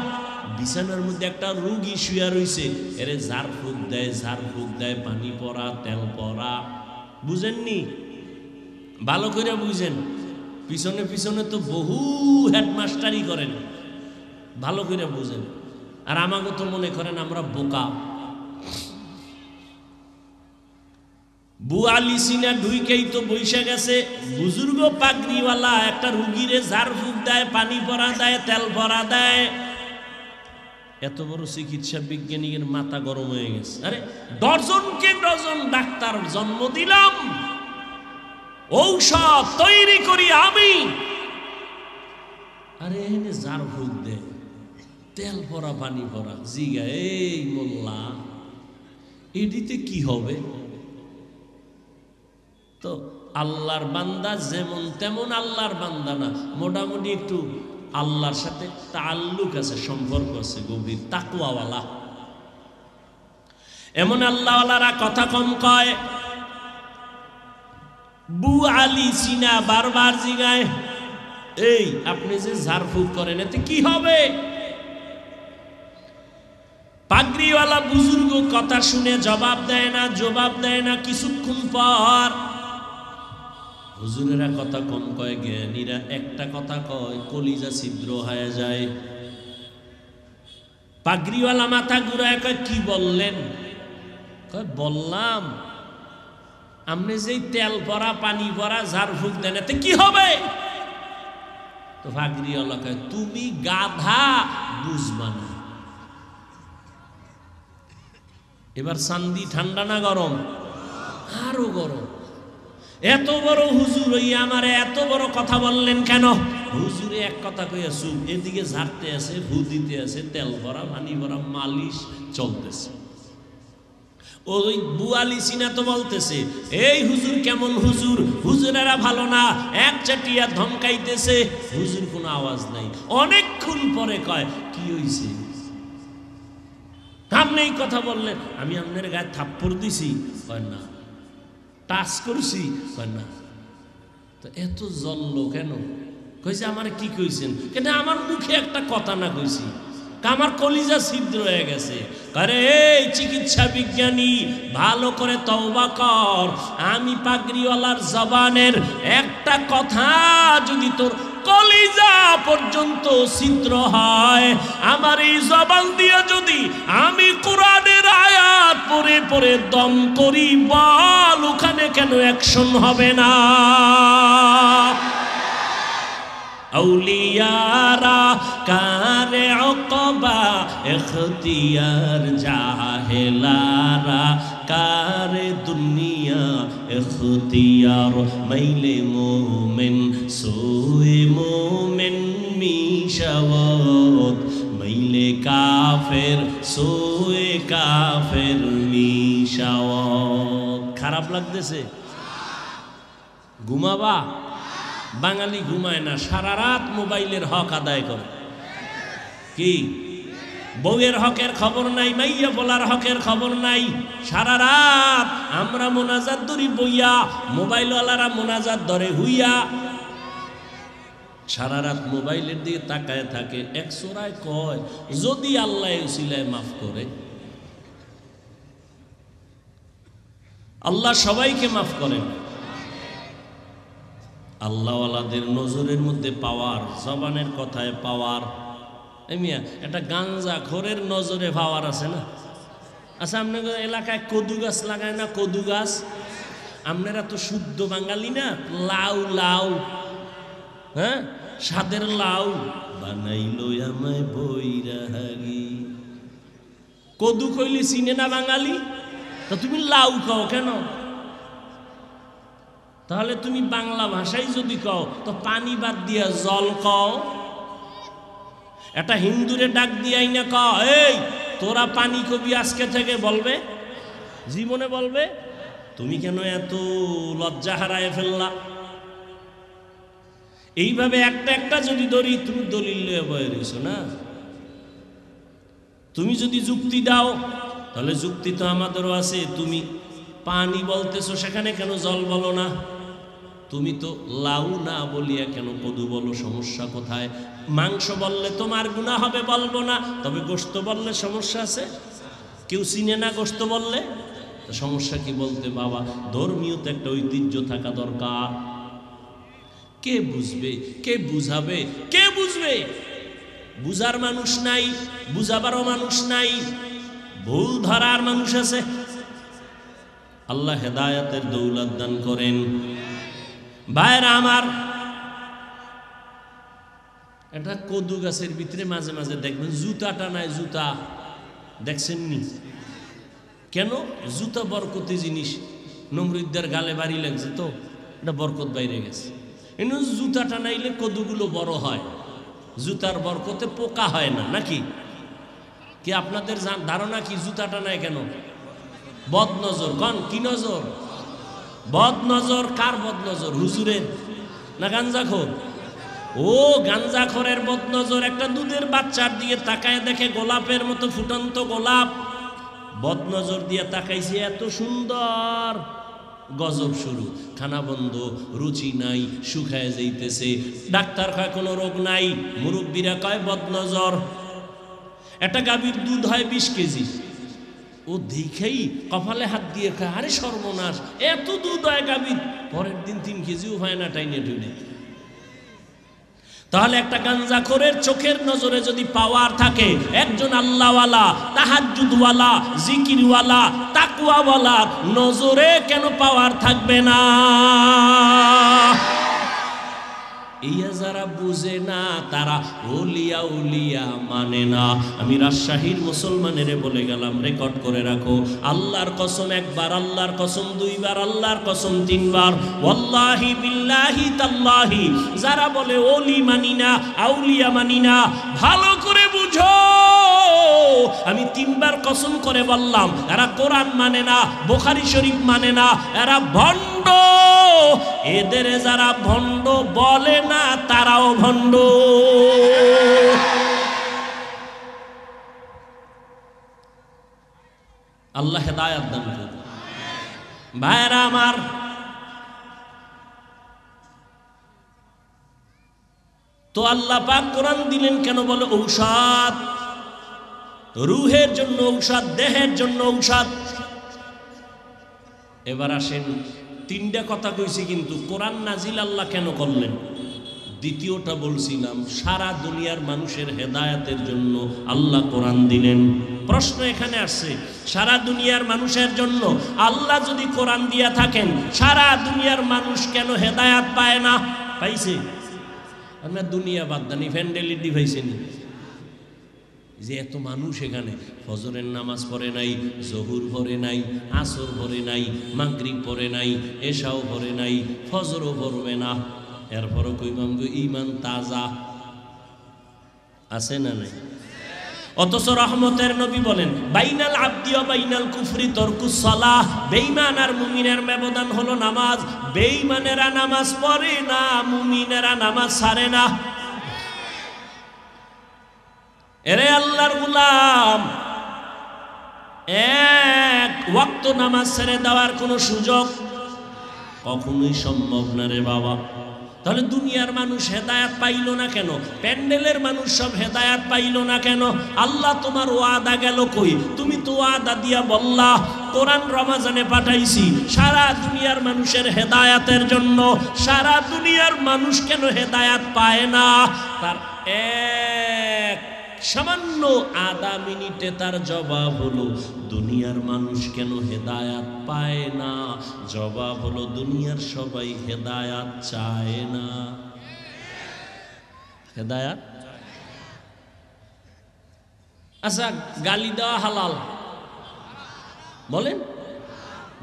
বিছানার মধ্যে একটা রোগী শুয়া রইছে। এরে ঝাড়ফুঁক দেয়, পানি পড়া, তেল পড়া। বুঝেননি? ভালো করে বুঝেন। পিছনে পিছনে তো বহু হেডমাস্টারই করেন, ভালো করে বুঝেন। আর আমাকে তো মনে করেন আমরা বোকা। বু আলী সিনা ঢুইকেই তো বৈশা গেছে বুজুর্গ পাগড়িওয়ালা একটা রুগীরে ঝাড়ফুঁক দেয়, পানি পরা দেয়, তেল পরা দেয়। এত বড় চিকিৎসা বিজ্ঞানীর মাথা গরম হয়ে গেছে। আরে ডজনকে ডজন ডাক্তার জন্ম দিলাম, ঔষধ তৈরি করি আমি, আরে এনে যার ভোগ দে, তেল ভরা পানি ভরা, জিগা এই মোল্লা এডিতে কি হবে? তো আল্লাহর বান্দা যেমন তেমন আল্লাহর বান্দা না, মোটামুটি একটু আল্লাহর সাথে তাল্লুক আছে, সম্পর্ক আছে গভীর, তাকওয়াওয়ালা। এমন আল্লাহওয়ালারা কথা কম কয়। বু আলী সিনা বারবার জিগায়, এই আপনি যে ঝাড়ফুঁক করেন এতে কি হবে? পাগড়িওয়ালা বুজুর্গ কথা শুনে জবাব দেয় না। কিছুক্ষণ পর হুজুরেরা কথা কম কয়, জ্ঞানীরা একটা কথা কয়, কলিজা ছিদ্র হয়ে যায়। পাগড়িওয়ালা মাথা ঘুরায় কয়, কি বললেন? কয় বললাম আপনি যেই তেল ভরা পানি ভরা ঝাড়ফুঁক দেন এতে কি হবে? তো পাগড়িওয়ালা কয়, তুমি গাধা, বুঝবা না। এবার চান্দি ঠান্ডা না গরম? আরো গরম। এত বড় হুজুর হইয়া আমারে এত বড় কথা বললেন কেন? হুজুরে এক কথা কইয়া চুপ, এদিকে ঝাড়তে আছে, ভু দিতে আছে, তেল ভরা পানি ভরা মালিশ চলতেছে। ওই বুয়ালি সিনা তো বলতেছে, এই হুজুর কেমন হুজুর, হুজুরেরা ভালো না, এক চাটিয়া ধমকাইতেছে। হুজুর কোনো আওয়াজ নাই। অনেকক্ষণ পরে কয়, কি হইছে? আপনি এই কথা বললেন, আমি আপনার গায়ে থাপ্পড় দিছি? কয় না। টাচ করছি? কয় না। তো এত জ্বললো কেন? কইছে আমার কি কইছেন? কেন আমার মুখে একটা কথা না কইছি, আমার কলিজা ছিদ্র হয়ে গেছে। আরে এই চিকিৎসা বিজ্ঞানী, ভালো করে তওবা কর। আমি পাগড়িওয়ালার জবানের একটা কথা যদি তোর কলিজা পর্যন্ত ছিদ্র হয়, আমার এই জবান দিয়ে যদি আমি কোরআনের আয়াত পড়ে পড়ে দম করি, বল ওখানে কেন অ্যাকশন হবে না? औलियारा कारे उक़बा इख्तियार जाहिलारा कारे दुनिया इख्तियार मैले मोमिन सोए मोमिन मिशावत मैले काफिर सोए काफिर मिशावत। খারাপ লাগতেছে? ঘুমাবা? বাঙালি ঘুমায় না, সারা রাত মোবাইলের হক আদায় করে। কি বউয়ের হকের খবর নাই, মাইয়া বলার হকের খবর নাই। সারা রাত আমরা মোনাজাত ধরি বইয়া, মোবাইলওয়ালারা মোনাজাত ধরে হুইয়া। সারা রাত মোবাইলের দিকে তাকায় থাকে। এক সোরায় কয়, যদি আল্লাহ উসিলায় মাফ করে, আল্লাহ সবাইকে মাফ করেন। আল্লাহওয়ালাদের নজরের মধ্যে পাওয়ার, জবানের কথায় পাওয়ার। মিয়া একটা গাঞ্জা খোরের নজরে পাওয়ার আছে না? আচ্ছা, আপনাদের এলাকায় কদু গাছ লাগায় না? কদু গাছ। আপনারা তো শুদ্ধ বাঙালি না? লাউ লাউ, হ্যাঁ, সাদের লাউ বানাইলো আমায় বৈরাগী। কদু কইলে চিনে না বাঙালি? তা তুমি লাউ খাও কেন? তাহলে তুমি বাংলা ভাষায় যদি কও তো পানি বাদ দিয়া জল কও। এটা হিন্দুরে ডাক দিয়াই না কও, এই তোরা পানি কবি আজকে থেকে, বলবে? জীবনে বলবে? তুমি কেন এত লজ্জা হারায় ফেললা? এইভাবে একটা একটা যদি ধরি, তুমি দলিল লয়ে বয়ে রইছো না। তুমি যদি যুক্তি দাও, তাহলে যুক্তি তো আমাদেরও আছে। তুমি পানি বলতেছো, সেখানে কেন জল বলো না? তুমি তো লাউ না বলিয়া কেন কদু বলো? সমস্যা কোথায়? মাংস বললে তোমার গুনাহ হবে, বলবো না। তবে গোশত বললে সমস্যা আছে? কেউ চিনে না গোশত বললে, তো সমস্যা কি বলতে? বাবা, ধর্মীয় তো একটা ঐতিহ্য থাকা দরকার। কে বুঝবে? কে বুঝাবে? কে বুঝবে? বুঝার মানুষ নাই, বুঝাবারও মানুষ নাই, ভুল ধরার মানুষ আছে। আল্লাহ হেদায়েতের দৌলত দান করেন। ভাইরা আমার, একটা কদু গাছের ভিতরে মাঝে মাঝে দেখবেন জুতা টানায়, জুতা দেখছেন নি? কেন? জুতা বরকতি জিনিস, নমরুদ্দের গালে বাড়ি লাগছে তো এটা বরকত বাইরে গেছে। এনে জুতা টানাইলে কদুগুলো বড় হয়, জুতার বরকতে পোকা হয় না নাকি? কি আপনাদের ধারণা কি জুতা টানায় কেন? বদ নজর। কন কি নজর? বদ নজর। কার বদ নজর? হুজুরের না গাঞ্জাখোর? ও গাঞ্জাখোরের বদ নজর। একটা দুধের বাচ্চার দিকে তাকায় দেখে গোলাপের মতো ফুটন্ত গোলাপ, বদ নজর দিয়ে তাকাইছে, এত সুন্দর, গজব শুরু। খানা বন্ধ, রুচি নাই, শুকায় যাইতেছে। ডাক্তার কয় কোনো রোগ নাই, মুরব্বীরা কয় বদ নজর। একটা গাভীর দুধ হয় 20 কেজি, ও দেখেই কপালে হাত দিয়ে কয় আরে সর্বনাশ, এত দুধ হয় গাভীর। পরের দিন 3 কেজিও হয় না, টাইনে টুইনে। তাহলে একটা গাঞ্জাখোরের চোখের নজরে যদি পাওয়ার থাকে, একজন আল্লাহওয়ালা, তাহাজ্জুদওয়ালা, জিকিরওয়ালা, তাকওয়াওয়ালা নজরে কেন পাওয়ার থাকবে না? ইয়া যারা বুঝে না তারা ওলিয়া উলিয়া মানে না। আমি রাজশাহীর মুসলমানের বলে গেলাম, রেকর্ড করে রাখো, আল্লাহর কসম 1 বার, আল্লাহর কসম 2 বার, আল্লাহর কসম 3 বার, ওয়াল্লাহি বিল্লাহি তাল্লাহি, যারা বলে ওলি মানি না, আউলিয়া মানি না, ভালো করে বুঝো, আমি 3 বার কসম করে বললাম, এরা কোরআন মানে না, বুখারী শরীফ মানে না, এরা ভণ্ড। এদের যারা ভণ্ড বলে না তারাও ভণ্ড। আল্লাহ হেদায়েত দান করুন। ভাইরা আমার, তো আল্লাহ পাক কোরআন দিলেন কেন? বলে ঔষধ, রুহের জন্য ঔষধ, দেহের জন্য ঔষধ। এবার আসেন, 3টা কথা কইছি, কিন্তু কোরআন নাজিল আল্লাহ কেন করলেন? দ্বিতীয়টা বলছিলাম, সারা দুনিয়ার মানুষের হেদায়েতের জন্য আল্লাহ কোরআন দিলেন। প্রশ্ন এখানে আসছে, সারা দুনিয়ার মানুষের জন্য আল্লাহ যদি কোরআন দিয়া থাকেন, সারা দুনিয়ার মানুষ কেন হেদায়েত পায় না? পাইছে? আমরা দুনিয়া বাদ দানি, ফ্যান্ডেলি ডিভাইসেনি যে এত মানুষ এখানে ফজরের নামাজ পড়ে নাই, জহুর পড়ে নাই, আসর পড়ে নাই, মাগরিব পড়ে নাই, এশাও পড়ে নাই, ফজরও পড়বে না, এরপরও কইবাম গো ঈমান তাজা আছে না নাই? অথচ রহমতের নবী বলেন, বাইনাল আবদি ওয়া বাইনাল কুফরি তরকুস সালাহ, বেঈমান আর মুমিনের ব্যবধান হলো নামাজ। বেঈমানেরা নামাজ পড়ে না, মুমিনেরা নামাজ ছাড়ে না। এরে আল্লাহর গোলাম, 1 ওয়াক্ত নামাজ ছেড়ে দেওয়ার কোনো সুযোগ কখনোই সম্ভব না রে বাবা। তাহলে দুনিয়ার মানুষ হেদায়েত পাইল না কেন? প্যান্ডেলের মানুষ সব হেদায়েত পাইল না কেন? আল্লাহ তোমার ওয়াদা গেল কই? তুমি তো ওয়াদা দিয়া বললা কোরআন রমাজানে পাঠাইছি সারা দুনিয়ার মানুষের হেদায়েতের জন্য। সারা দুনিয়ার মানুষ কেন হেদায়েত পায় না? তার এক সামান্য আধা মিনিটে তার জবাব হলো, দুনিয়ার মানুষ কেন হেদায়াত পায় না? জবাব হলো, দুনিয়ার সবাই হেদায়াত চায় না। হেদায়াত, আচ্ছা গালি দেওয়া হালাল বলেন,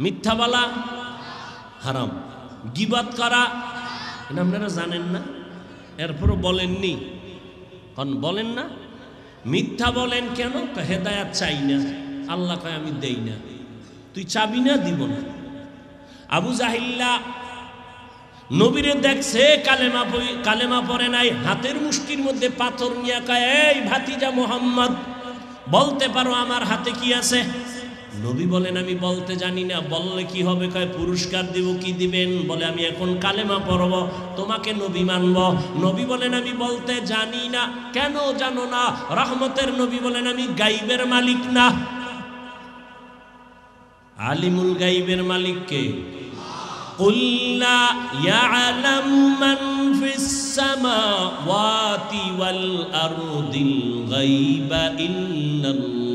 মিথ্যা বলা হারাম, গীবত করা এটা আপনারা জানেন না, এরপরও বলেননি, কারণ বলেন না। মিথ্যা বলেন কেন? হেদায়াত চাই না, আল্লাহ কয় আমি দেই না। তুই চাবি না? দিব না। আবু জাহিল্লা নবীরে দেখছে কালেমা পড়ে নাই, হাতের মুষ্টির মধ্যে পাথর নিয়ে কয়, এই ভাতিজা মুহাম্মদ, বলতে পারো আমার হাতে কি আছে? নবী বলেন আমি বলতে জানি না। বললে কি হবে? কয় পুরস্কার দিব। কি দিবেন? বলে আমি এখন কালেমা পড়ব, তোমাকে নবী মানব। নবী বলেন আমি বলতে জানি না। কেন জানো না? রহমতের নবী বলেন আমি গাইবের মালিক না। আলিমুল গাইবের মালিক কে? কুল লা ইয়ালামু মান ফিস সামাওয়াতি ওয়াল আরদিল গায়বা ইল্লাল্লাহ।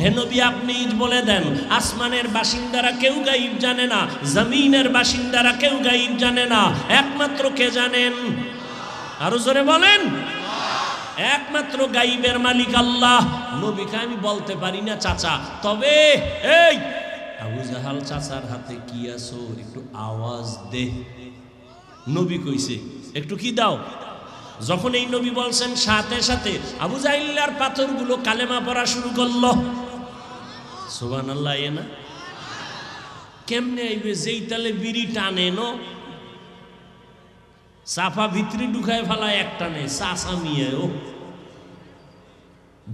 হে নবী আপনি বলে দেন, আসমানের বাসিন্দারা কেউ গায়ব জানে না, জমিনের বাসিন্দারা কেউ গায়ব জানে না, একমাত্র কে জানেন? আরো জোরে বলেন। একমাত্র গাইবের মালিক আল্লাহ। নবীকে আমি বলতে পারি না চাচা, তবে এই আবু জাহাল চাচার হাতে কি আছো একটু আওয়াজ দে। নবী কইছে একটু কি দাও। যখন এই নবী বলছেন সাথে সাথে আবু জাহিল্লার পাথরগুলো কালেমা পড়া শুরু করলো। সুবহানাল্লাহ। এ না কেমনে আইবে? যেই তালে বিড়ি টানে নো সাফা ভিতরে ঢুকায় ফেলায় এক টানে চাষা মিয়ে ও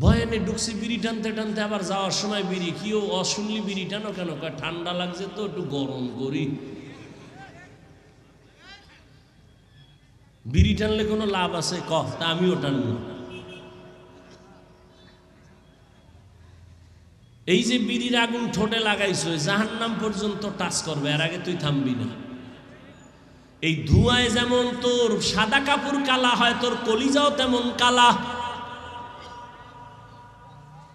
বয়ানে ঢুকছি বিড়ি টানতে টানতে, আবার যাওয়ার সময় বিড়ি কি ও অশুনলি বিড়ি টানো কেন? ঠান্ডা লাগছে তো একটু গরম করি। বিড়ি টানলে কোনো লাভ আছে ক? তা আমিও টানব। এই যে বিড়ির আগুন ঠোঁটে লাগাইছো জাহান্নাম পর্যন্ত টাচ করবে, এর আগে তুই থামবি না। এই ধোঁয়ায় যেমন তোর সাদা কাপড় কালা হয়, তোর কলিজাও তেমন কালা।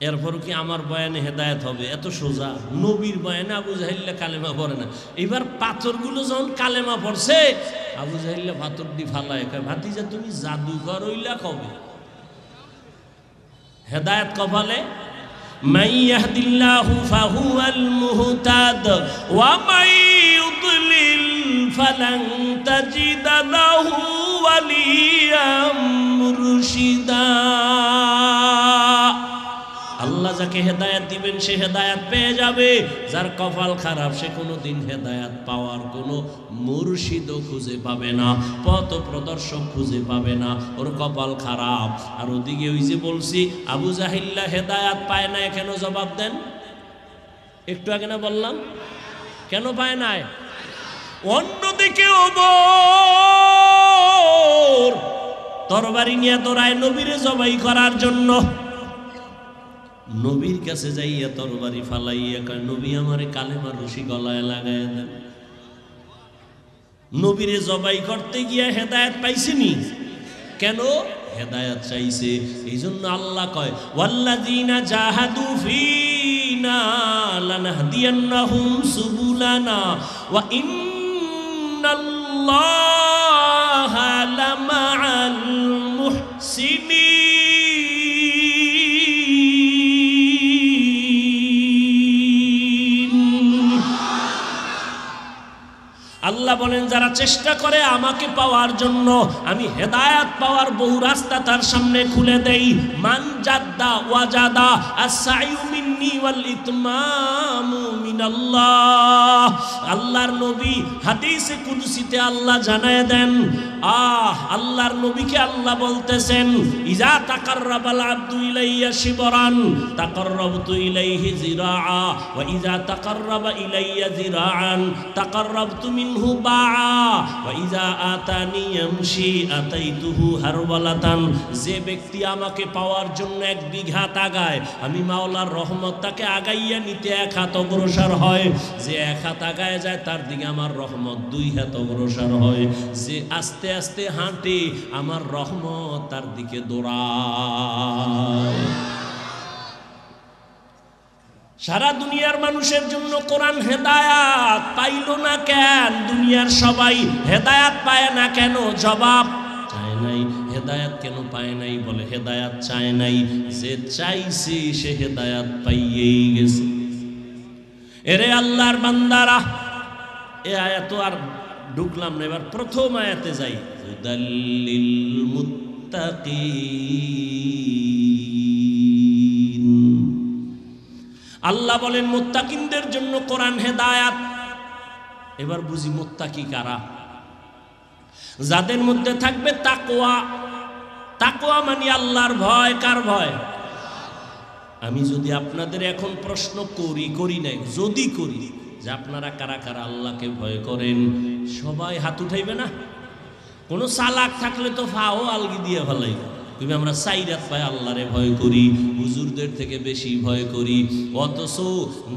এরপর কি আমার বয়ানে হেদায়েত হবে? এত সোজা। নবীর বয়ানে আবু জাহিল্লা কালেমা পড়ে না। এবার পাথরগুলো যখন কালেমা পড়ছে, আবু জাহিল্লা পাথর দি ফালায়, ভাতিজা তুমি জাদুকর হইলা কবে? হেদায়েত কপালে। মান ইয়াহদিল্লাহু ফাহুয়াল মুহতাদ ওয়া মান ইউদ্লিল ফালান তাজিদা লাহু ওয়ালিয়াম মুরশিদা। আল্লাহ যাকে হেদায়েত দিবেন সে হেদায়েত পেয়ে যাবে, যার কপাল খারাপ সে কোনোদিন হেদায়েত পাওয়ার কোনো মুর্শিদও খুঁজে পাবে না, পথ প্রদর্শক খুঁজে পাবে না, ওর কপাল খারাপ। আর ওদিকে ওই যে বলছি আবু জাহিল্লা হেদায়েত পায় না, কেন? জবাব দেন। একটু আগে না বললাম কেন পায় নাই? অন্যদিকে ওমর তরবারি নিয়ে দৌড়ায় নবীরে জবাই করার জন্য। নবীর কাছে যাইয়া তরবারি ফালাইয়া কয়, নবী আমারে কালেমার রশি গলায় লাগায় দেন। নবীরে জবাই করতে গিয়া হেদায়েত পাইছেনি কেন? হেদায়েত চাইছে। এই জন্য আল্লাহ কয় ওয়াল্লাযীনা জাহাদু ফীনা লানাহদিয়ান্নাহুম সুবুলানা ওয়া ইন্নাল্লাহা লামাআল মুহসিনিন। আল্লাহ বলেন যারা চেষ্টা করে আমাকে পাওয়ার জন্য, আমি হেদায়েত পাওয়ার বহু রাস্তা তার সামনে খুলে দেই। মান জাদ্দা ওয়াজাদা আস-সাইয়ু মিন্নি ওয়াল ইতমামু মিনাল্লাহ। আল্লাহর নবী হাদিসে কুদসিতে আল্লাহ জানায় দেন, আল্লাহর নবীকে আল্লাহ বলতেছেন ইজা তাকাররাবাল আবদু ইলাইয়া শিবরান তাকাররাবতু ইলাইহি জিরাআ ওয়া ইজা তাকাররাবা ইলাইয়া জিরাআন তাকাররাবতু মিনহু বাআ ওয়া ইজা আতানি ইয়ামশি আতাইতুহু হারওয়ালাতান। যে ব্যক্তি আমাকে পাওয়ার জন্য 1 বিঘা আগায়, আমি মাওলার রহমত তাকে আগাইয়া নিতে 1 হাত অগ্রসর হয়। যে 1 হাত আগায় যায় তার দিকে আমার রহমত 2 হাত অগ্রসর হয়। যে আস্তে আস্তে হাঁটে আমার রহমত তার দিকে দৌড়ায়। সারা দুনিয়ার মানুষের জন্য কোরআন হেদায়াত পাইল না কেন? দুনিয়ার সবাই হেদায়াত পায় না কেন? জবাব চায় নাই। হেদায়াত কেন পায় নাই? বলে হেদায়াত চায় নাই। যে চাইছে সে হেদায়াত পাইয়েই গেছে। এরে আল্লাহর বান্দারা, এ আয়াত আর ঢুকলাম না, এবার প্রথম আয়াতে যাই। হুদাল্লিল মুত্তাকিন। আল্লাহ বলেন মুত্তাকিনদের জন্য কোরআন হেদায়াত। এবার বুঝি মুত্তাকি কারা? যাদের মধ্যে থাকবে তাকওয়া। তাকওয়া মানে আল্লাহর ভয়। কার ভয়? আমি যদি আপনাদের এখন প্রশ্ন করি নাই, যদি করি যে আপনারা কারা কারা আল্লাহকে ভয় করেন, সবাই হাত উঠাইবে না? কোনো চালাক থাকলে তো ফাও আলগি দিয়ে ফেলাই। তুমি আমরা 4 রাত পায় আল্লাহরে ভয় করি, হুজুরদের থেকে বেশি ভয় করি, অথচ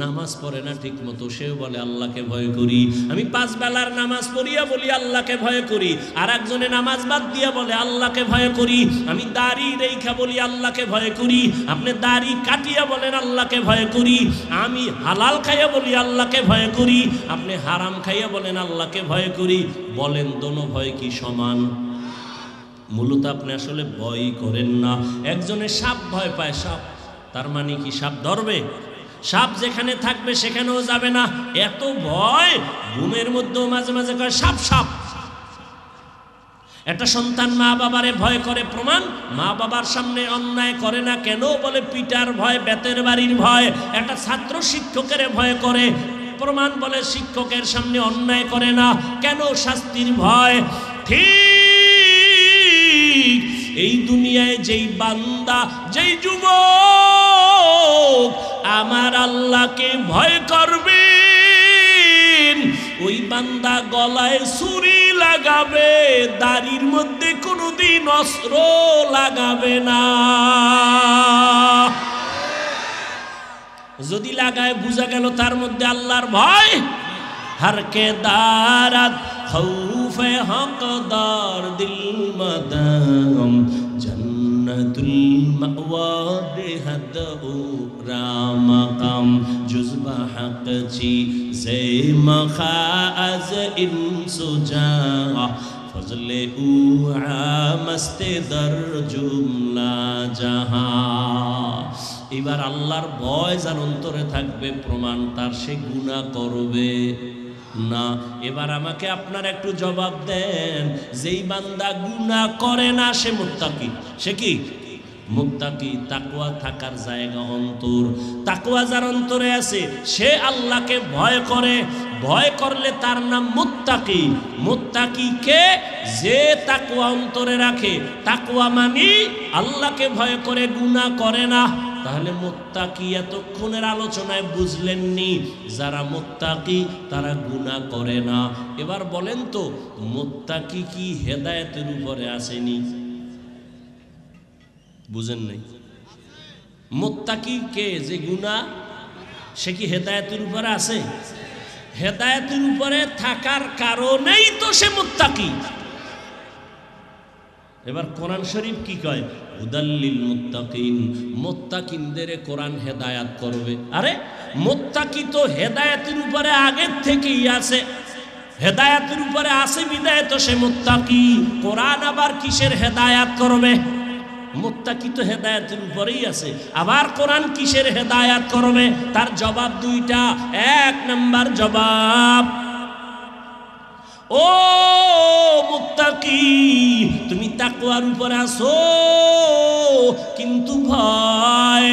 নামাজ পড়ে না ঠিক মতো, সেও বলে আল্লাহকে ভয় করি। আমি 5 বেলার নামাজ পড়িয়া বলি আল্লাহকে ভয় করি, আর একজনে নামাজ বাদ দিয়া বলে আল্লাহকে ভয় করি। আমি দাড়ি রেখা বলি আল্লাহকে ভয় করি, আপনি দাড়ি কাটিয়া বলেন আল্লাহকে ভয় করি। আমি হালাল খাইয়া বলি আল্লাহকে ভয় করি, আপনি হারাম খাইয়া বলেন আল্লাহকে ভয় করি। বলেন দোনো ভয় কি সমান? মূলত আপনি আসলে ভয় করেন না। একজনে সাপ ভয় পায়, সাপ, তার মানে কি সাপ ধরবে? সাপ যেখানে থাকবে সেখানেও যাবে না, এত ভয়। ঘুমের মধ্যেও মাঝে মাঝে কয় সাপ সাপ। একটা সন্তান মা বাবারে ভয় করে, প্রমাণ মা বাবার সামনে অন্যায় করে না কেন? বলে পিটার ভয়, বেতের বাড়ির ভয়। একটা ছাত্র শিক্ষকের ভয় করে, প্রমাণ বলে শিক্ষকের সামনে অন্যায় করে না কেন? শাস্তির ভয়। ঠিক এই দুনিয়ায় যেই বান্দা, যেই যুবক আমার আল্লাহকে ভয় করবে, ওই বান্দা গলায় ছুরি লাগাবে, দাড়ির মধ্যে কোনোদিন অস্ত্র লাগাবে না। যদি লাগায় বুঝা গেল তার মধ্যে আল্লাহর ভয়। হরকে দারাত খৌফে হকদার দিল মদম জন্নতুল মাওয়া দেহদ ও রামকাম জুজবা হক চি জে মখাজ ইনসুজা ফজলে উ আমস্তে দর জুমলা জাহান। এবার আল্লাহর ভয় যার অন্তরে থাকবে, প্রমাণ তার সে গুনাহ করবে না। এবার আমাকে আপনারা একটু জবাব দেন, যেই বান্দা গুনাহ করে না সে মুত্তাকি। সে কি মুত্তাকি? তাকওয়া থাকার জায়গা অন্তর। তাকওয়া যার অন্তরে আছে সে আল্লাহকে ভয় করে। ভয় করলে তার নাম মুত্তাকি। মুত্তাকি কে? যে তাকওয়া অন্তরে রাখে। তাকওয়া মানে আল্লাহকে ভয় করে, গুনাহ করে না। তাহলে মুত্তাকি এতক্ষণের আলোচনায় বুঝলেননি, যারা মুত্তাকি তারা গুনাহ করে না। এবার বলেন তো, মুত্তাকি কি হেদায়েতের উপরে আসেনি? বুঝেন নাই? মুত্তাকি কে? যে গুনাহ, সে কি হেদায়েতের উপরে আছে? হেদায়েতের উপরে থাকার কারণেই তো সে মুত্তাকি। এবার কোরআন শরীফ কি কয়? হুদাল্লিল মুত্তাকিন, মুত্তাকিনদের কোরআন হেদায়াত করবে। আরে মুত্তাকি তো হেদায়েতের উপরে আগের থেকেই আছে। হেদায়েতের উপরে আছে বিদায় তো সে মুত্তাকি। কোরআন আবার কিসের হেদায়াত করবে? মুত্তাকি তো হেদায়েতের উপরেই আছে, আবার কোরআন কিসের হেদায়াত করবে? তার জবাব দুইটা। এক নাম্বার জবাব, ও মুত্তাকি, তুমি তাকওয়ার উপর আছো, কিন্তু ভয়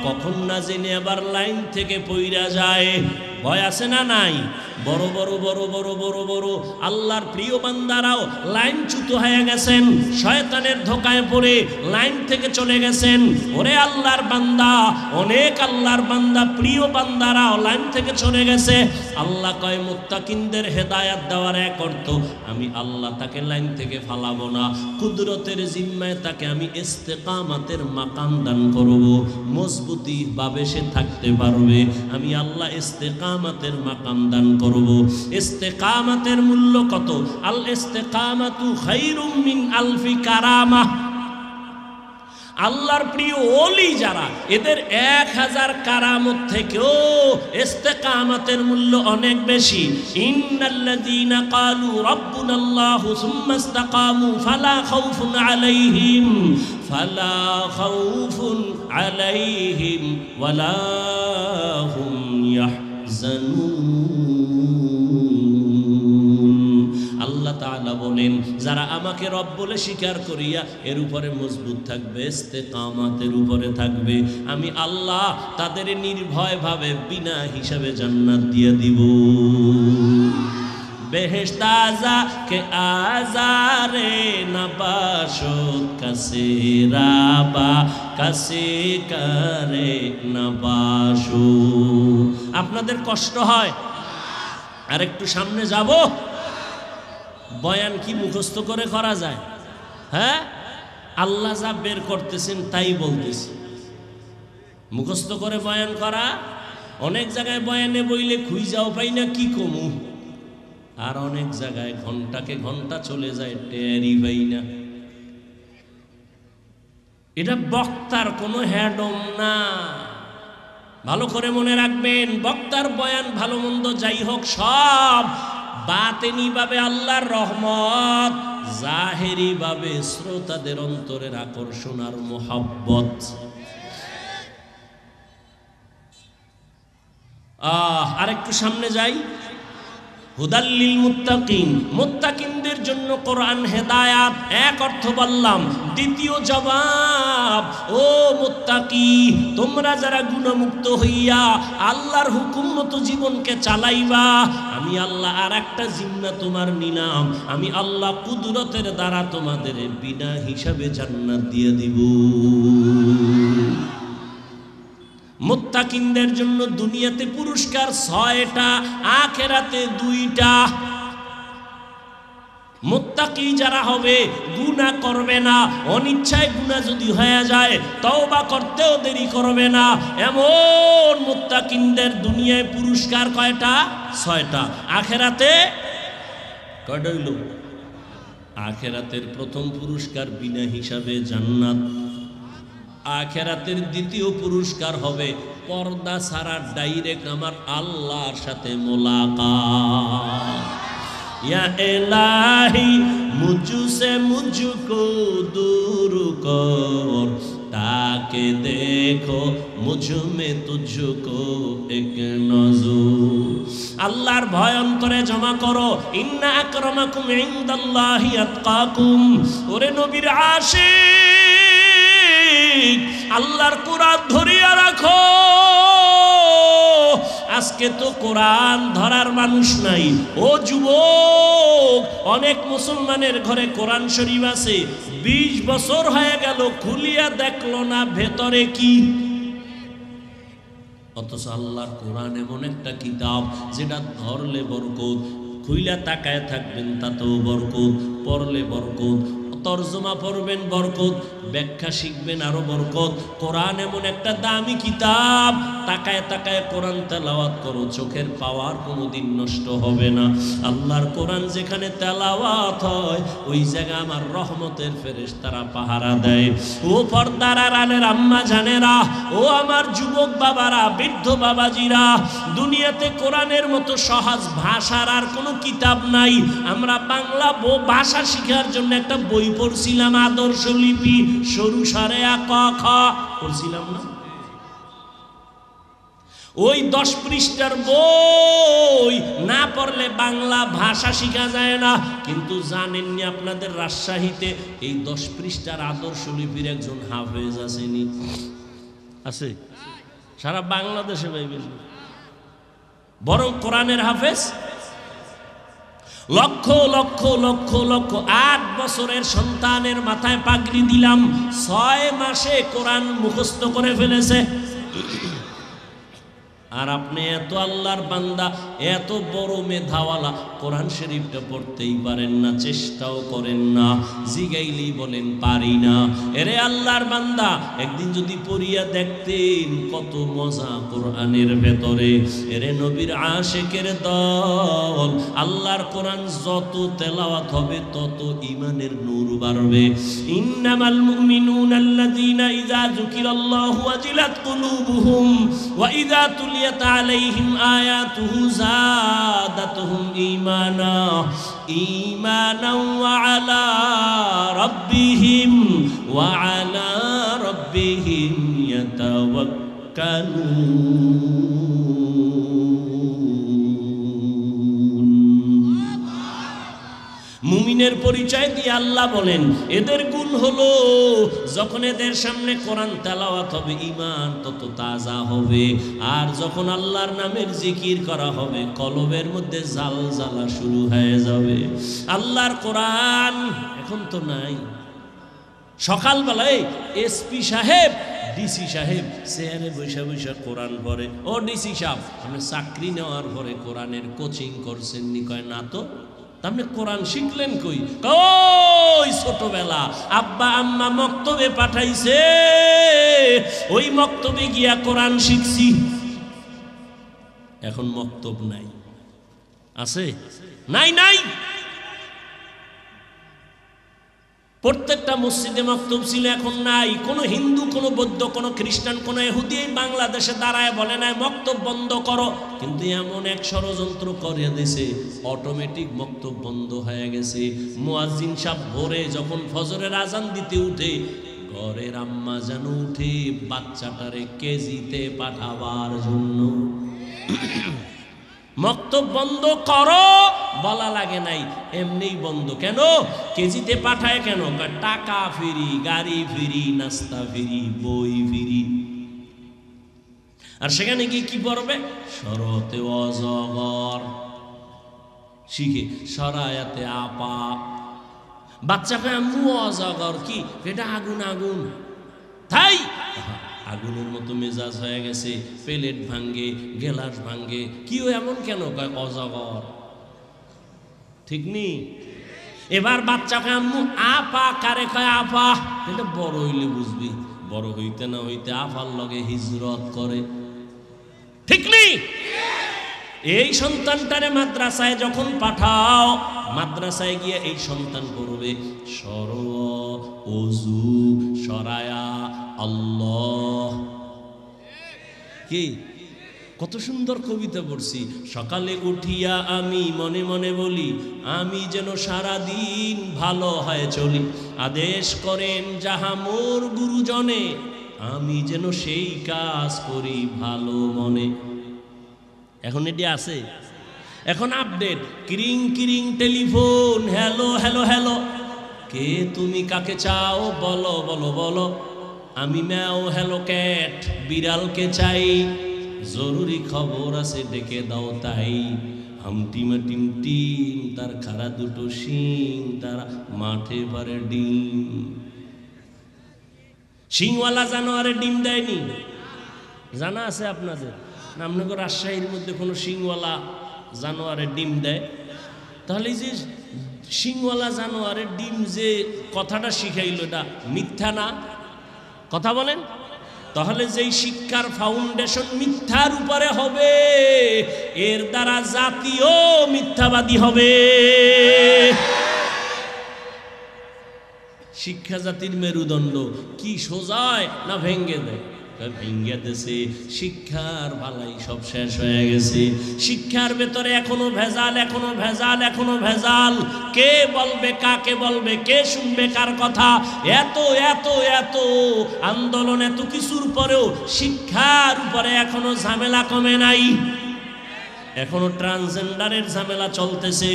কখন না জেনে আবার লাইন থেকে পইরা যায়। ভয় আছে না নাই? বড় বড় বড় বড় বড় বড় আল্লাহর প্রিয় বান্দারাও লাইনচ্যুত হয়ে গেছেন, শয়তানের ধোকায় পড়ে লাইন থেকে চলে গেছেন। ওরে আল্লাহর বান্দা, অনেক আল্লাহর বান্দা, প্রিয় বান্দারাও লাইন থেকে চলে গেছে। আল্লাহ কয় মুত্তাকিনদের হেদায়াত দেওয়ার এক অর্থ, আমি আল্লাহ তাকে লাইন থেকে ফালাবো না, কুদরতের জিম্মায় তাকে আমি ইস্তেকামাতের মাকাম দান করব, মজবুতি ভাবে সে থাকতে পারবে। আমি আল্লাহ ইস্তেকামাতের মাকাম দান করব। ইস্তেকামাতের মূল্য কত? আল ইস্তেকামাতু খায়রুম মিন আলফি কারামা। আল্লাহর প্রিয় ওলি যারা, এদের 1000 কারামত থেকেও ইস্তেকামাতের মূল্য অনেক বেশি। ইন্নাল্লাযীনা ক্বালু রাব্বুনাল্লাহু সুম্মা ইসতাকামু ফালা খাউফুন আলাইহিম ওয়ালা হুম ইয়াহজানুন। আল্লাহ তাআলা বলেন, যারা আমাকে রব বলে স্বীকার করিয়া এর উপরে মজবুত থাকবে, ইস্তেকামাতের উপরে থাকবে, আমি আল্লাহ তাদের নির্ভয়ভাবে বিনা হিসাবে জান্নাত দিয়ে দিব। বেহেশত আযা কে আজারে নবাশত কাসে রাবা কাসে করে নবাশু। আপনাদের কষ্ট হয়? আর একটু সামনে যাব। বয়ান কি মুখস্থ করে করা যায়? হ্যাঁ, আল্লাহ যা বের করতেছেন তাই বলতেছি। মুখস্থ করে বয়ান করা, অনেক জায়গায় বয়ানে বইলে খুঁজাও পাই না কি কমু, আর অনেক জায়গায় ঘন্টাকে ঘন্টা চলে যায়, টেরই পাই না। এটা বক্তার কোনো হ্যাডম না, ভালো করে মনে রাখবেন। বক্তার বয়ান ভালো মন্দ যাই হোক, সব বাতেনি ভাবে আল্লাহর রহমত, জাহেরি ভাবে শ্রোতাদের অন্তরের আকর্ষণ আর মোহাব্বত। আরেকটু সামনে যাই। হুদাল্লিল মুত্তাকিন, মুত্তাকিনদের জন্য কোরআন হেদায়াত, এক অর্থ বললাম। দ্বিতীয় জবাব, ও মুত্তাকি, তোমরা যারা গুণমুক্ত হইয়া আল্লাহর হুকুম মতো জীবনকে চালাইবা, আমি আল্লাহ আর একটা জিম্মা তোমার নিলাম। আমি আল্লাহ কুদরতের দ্বারা তোমাদের বিনা হিসাবে জান্নাত দিয়ে দিব। মুত্তাকিনদের জন্য দুনিয়াতে পুরস্কার 6টা, আখিরাতে 2টা। মুত্তাকি যারা হবে গুনাহ করবে না, অনিচ্ছায় গুনাহ যদি হয়ে যায় তওবা করতেও দেরি করবে না, এমন মুত্তাকিনদের দুনিয়ায় পুরস্কার কয়টা? 6টা। আখিরাতে কয়টা হইল? আখিরাতের প্রথম পুরস্কার বিনা হিসাবে জান্নাত। আখিরাতের দ্বিতীয় পুরস্কার হবে পর্দা ছাড়া ডাইরেক্ট আমার আল্লাহর সাথে মোলাকাত। ইয়া ইলাহি মুঝসে মুঝকো দূর কর, তাকে দেখো মুঝ মে তুঝকো এক নজর। আল্লাহর ভয় অন্তরে জমা করো। ইন্না আকরামাকুম ইনদাল্লাহি আতকাকুম। ওরে নবীর আশিক, আল্লাহর কোরআন ধরিয়া রাখো। আজকে তো কোরআন ধরার মানুষ নাই। ও যুবক, অনেক মুসলমানের ঘরে কোরআন শরীফ আছে, 20 বছর হয়ে গেল, খুলিয়া দেখলো না ভেতরে কি। অথচ আল্লাহর কোরআন এমন একটা কিতাব যেটা ধরলে বরকত, খুইলা তাকায় থাকবেন তাতেও বরকত, পড়লে বরকত, তরজমা পড়বেন বরকত, ব্যাখ্যা শিখবেন আরো বরকত। কোরআন এমন একটা দামি কিতাব, তাকায় তাকায় কোরআন তেলাওয়াত করো, চোখের পাওয়ার কোনোদিন নষ্ট হবে না। আল্লাহর কোরআন যেখানে তেলাওয়াত হয় ওই জায়গায় আমার রহমতের ফেরেশতারা পাহারা দেয়। ও পর্দার আড়ালের আম্মা জানেরা, ও আমার যুবক বাবারা, বৃদ্ধ বাবাজিরা, দুনিয়াতে কোরআনের মতো সহজ ভাষার আর কোনো কিতাব নাই। আমরা বাংলা ভাষা শেখার জন্য একটা বই পড়ছিলাম, আদর্শ লিপি, সরু সারে আ ক খ পড়ছিলাম না? ওই 10 পৃষ্ঠার বই না পড়লে বাংলা ভাষা শেখা যায় না। কিন্তু জানেননি আপনাদের রাজশাহীতে এই 10 পৃষ্ঠার আদর্শ লিপির একজন হাফেজ আসেনি? আছে সারা বাংলাদেশে পাইবেন, বরং কোরআনের হাফেজ লক্ষ লক্ষ লক্ষ লক্ষ। 8 বছরের সন্তানের মাথায় পাগড়ি দিলাম, 6 মাসে কোরআন মুখস্থ করে ফেলেছে। আর আপনি এত আল্লাহর বান্দা, এত বড় মেধাওয়ালা, কোরআন শরীফটা পড়তেই পারেন না, চেষ্টাও করেন না, জিগাইলেই বলেন পারি না। এরে আল্লাহর বান্দা, একদিন যদি পড়িয়া দেখতেন কত মজা কোরআনের ভেতরে। এরে নবীর আশিকের দল, আল্লাহর কোরআন যত তেলাওয়াত হবে তত ঈমানের নূর বাড়বে। ইন্নামাল মুমিনুনা আল্লাযীনা ইযা যুকিরাল্লাহু ওয়াজিলাত কুলুবুহুম ওয়া ইযা তুলিয়াত আলাইহিম আয়াতুহু যাদাতুহুম ঈমানা ওয়া আলা রাব্বিহিম ইয়াতাওয়াক্কালুন। মুমিনের পরিচয় দিয়ে আল্লাহ বলেন এদের গুণ হলো যখন এদের সামনে কোরআন তেলাওয়াত হবে ঈমান তত তাজা হবে, আর যখন আল্লাহর নামের জিকির করা হবে কলবের মধ্যে জালজালা শুরু হয়ে যাবে। আল্লাহর কোরআন এখন তো নাই। সকালবেলায় এসপি সাহেব, ডিসি সাহেব চেয়ারে বৈশা বৈশা কোরআন পড়ে। ও ডিসি সাহেব, আপনি চাকরি নেওয়ার পরে কোরআনের কোচিং করছেন নি? কয় না তো। আপনি কোরআন শিখলেন কই? ওই ছোটবেলা আব্বা আম্মা মক্তবে পাঠাইছে, ওই মক্তবে গিয়া কোরআন শিখছি। এখন মক্তব নাই, আছে? নাই নাই। প্রত্যেকটা মসজিদে মাকতুব ছিল, এখন নাই। কোনো হিন্দু, কোনো বৌদ্ধ, কোনো খ্রিস্টান, কোনো ইহুদি এই বাংলাদেশে দাঁড়ায় বলে নাই মক্তব বন্ধ করো, কিন্তু এমন এক ষড়যন্ত্র করে দিয়েছে অটোমেটিক মক্তব বন্ধ হয়ে গেছে। মুয়াজ্জিন সাহেব ভোরে যখন ফজরের আজান দিতে উঠে, ঘরের আম্মা যেন উঠে বাচ্চাটারে কেজিতে পাঠাবার জন্য। মক্তব বন্ধ করো বলা লাগে নাই, এমনিই বন্ধ। কেন? কেজিতে পাঠায় কেন? টাকা ফ্রি, গাড়ি ফ্রি, নাস্তা ফ্রি, বই ফ্রি। আর সেখানে গিয়ে কি পড়বে? শরতে অজগর শিখে, সরায়াতে আপা। বাচ্চাকে আম্মু অজগর কি? এটা আগুন। আগুন তাই আগুনের মতো মেজাজ হয়ে গেছে, প্লেট ভাঙ্গে, গেলাস ভাঙ্গে। কি এমন কেন? কয় অজগর। ঠিক নি? এবার বাচ্চাকে আম্মু আপা কারে কয়? আপা। এটা বড় হইলে বুঝবি, বড় হইতে না হইতে আপার লগে হিজরত করে। ঠিক নি? এই সন্তানটারে মাদ্রাসায় যখন পাঠাও, মাদ্রাসায় গিয়ে এই সন্তান করবে সর, ওযু, সরায়া, আল্লাহ। কি কত সুন্দর কবিতা পড়ছি। সকালে উঠিয়া আমি মনে মনে বলি, আমি যেন সারা দিন ভালো হয় চলি। আদেশ করেন যাহা মোর গুরুজনে, আমি যেন সেই কাজ করি ভালো মনে। এখন এটি আছে, এখন আপডেট। কিরিং কিরিং টেলিফোন, হ্যালো হ্যালো হ্যালো, কে তুমি কাকে চাও বলো বলো বলো। আমি ম্যাও হ্যালো ক্যাট, বিড়ালকে চাই, জরুরি খবর আছে ডেকে দাও তাই। হামটিমা টিম টিম, তার খাড়া দুটো শিং, তারা মাঠে পারে ডিম। শিংওয়ালা জানোয়ারে ডিম দেয়নি, জানা আছে আপনাদের? আপনাকে রাজশাহীর মধ্যে কোনো শিংওয়ালা জানোয়ারের ডিম দেয়? তাহলে যে শিংওয়ালা জানোয়ারের ডিম যে কথাটা শিখাইল, এটা মিথ্যা না? কথা বলেন। তাহলে যেই শিক্ষার ফাউন্ডেশন মিথ্যার উপরে হবে, এর দ্বারা জাতীয় মিথ্যাবাদী হবে। শিক্ষা জাতির মেরুদণ্ড। কি সোজায় না ভেঙ্গে দেয়? ভেঙ্গে দেশে শিক্ষার ভালাই সব শেষ হয়ে গেছে। শিক্ষার ভেতরে এখনো ভেজাল, এখনো ভেজাল, এখনো ভেজাল। কে বলবে কাকে বলবে? কে শুনবে কার কথা? এত এত এত আন্দোলন, এত কিছুর পরেও শিক্ষার উপরে এখনো ঝামেলা কমে নাই। এখনো ট্রান্সজেন্ডারের ঝামেলা চলতেছে,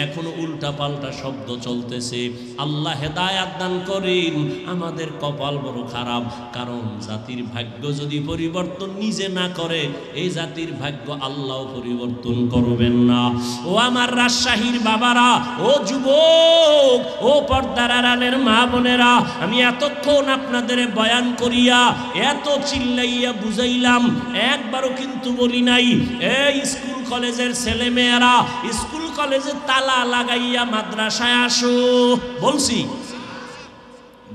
এখনো উল্টা পাল্টা শব্দ চলতেছে। আল্লাহ হেদায়াত দান করেন। আমাদের কপাল বড় খারাপ, কারণ জাতির ভাগ্য যদি পরিবর্তন নিজে না করে, এই জাতির ভাগ্য আল্লাহ পরিবর্তন করবেন না। ও আমার রাজশাহীর বাবারা, ও যুবক, ও পর্দার আড়ালের মা বোনেরা, আমি এতক্ষণ আপনাদের বয়ান করিয়া এত চিল্লাইয়া বুঝাইলাম, একবারও কিন্তু বলি নাই এই স্কুল কলেজের ছেলে মেয়েরা স্কুল কলেজে তালা লাগাইয়া মাদ্রাসায় আসো। বলছি?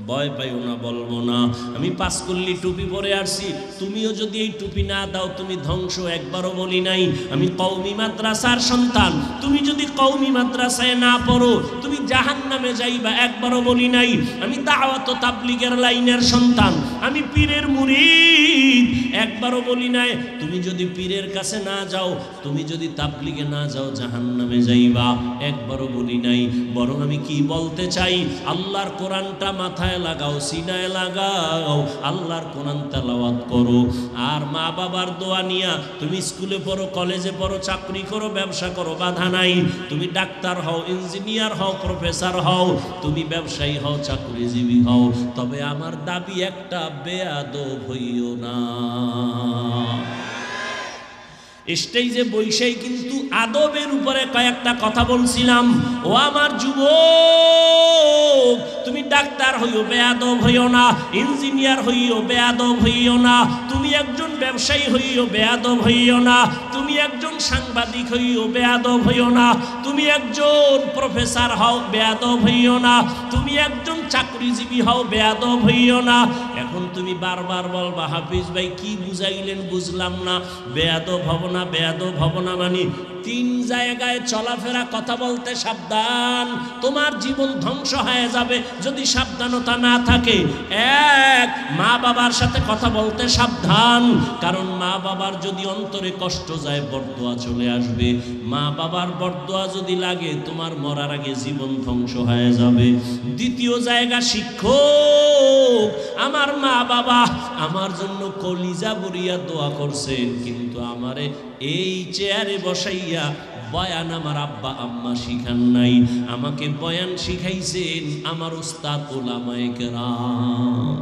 ভয় পাইও না, বলবো না। আমি পাঁচকল্লি টুপি পরে আসছি, তুমিও যদি এই টুপি না দাও তুমি ধ্বংস। একবারও বলি নাই। আমি কওমি মাদ্রাসার সন্তান, তুমি যদি কওমি মাদ্রাসায় না পড়ো তুমি জাহান্নামে যাইবা। একবারও বলি নাই। আমি দাওয়াত ও তাবলীগের লাইনের সন্তান, আমি পীরের মুরিদ। একবারও বলি নাই তুমি যদি পীরের কাছে না যাও, তুমি যদি তাবলীগে না যাও জাহান্নামে যাইবা। একবারও বলি নাই। বরং আমি কি বলতে চাই, আল্লাহর কোরআনটা মাথায় লাগাও, সিনায় লাগাও, আল্লাহর কোরআন তেলাওয়াত করো। আর মা বাবার দোয়া নিয়া তুমি স্কুলে পড়ো, কলেজে পড়ো, চাকরি করো, ব্যবসা করো, বাধা নাই। তুমি ডাক্তার হও, ইঞ্জিনিয়ার হও, প্রফেসর হও, তুমি ব্যবসায়ী হও, চাকরিজীবী হও, তবে আমার দাবি একটা, বেয়াদব হইও না। স্টেজে বৈশাই কিন্তু আদবের উপরে কয়েকটা কথা বলছিলাম। ও আমার যুবক, তুমি ডাক্তার হইও, বেয়াদব হইও না। ইঞ্জিনিয়ার হইও, বেয়াদব হইও না। তুমি একজন ব্যবসায়ী হইও, বেয়াদব হইও না। তুমি একজন সাংবাদিক হইও, বেয়াদব হইও না। তুমি একজন প্রফেসর হও, বেয়াদব হইও না। তুমি একজন চাকরিজীবী হও, বেয়াদব হইও না। এখন তুমি বারবার বলবা, হাফিজ ভাই কি বুঝাইলেন বুঝলাম না। বেয়াদব হব না, বেয়াদব হব না মানে তিন জায়গায় চলাফেরা কথা বলতে সাবধান, তোমার জীবন ধ্বংস হয়ে যাবে যদি সাবধানতা না থাকে। এক, মা বাবার সাথে কথা বলতে সাবধান, কারণ মা বাবার যদি অন্তরে কষ্ট যায় বরদোয়া চলে আসবে। মা বাবার বরদোয়া যদি লাগে তোমার মরার আগে জীবন ধ্বংস হয়ে যাবে। দ্বিতীয় জায়গা শিক্ষক, আমার মা বাবা আমার জন্য কলিজা বরিয়া দোয়া করছেন, কিন্তু আমারে এই চেয়ারে বসাইয়া বয়ান আমার আব্বা আম্মা শিখান নাই, আমাকে বয়ান শিখাইছেন আমার উস্তাদ উলামায়ে কেরাম।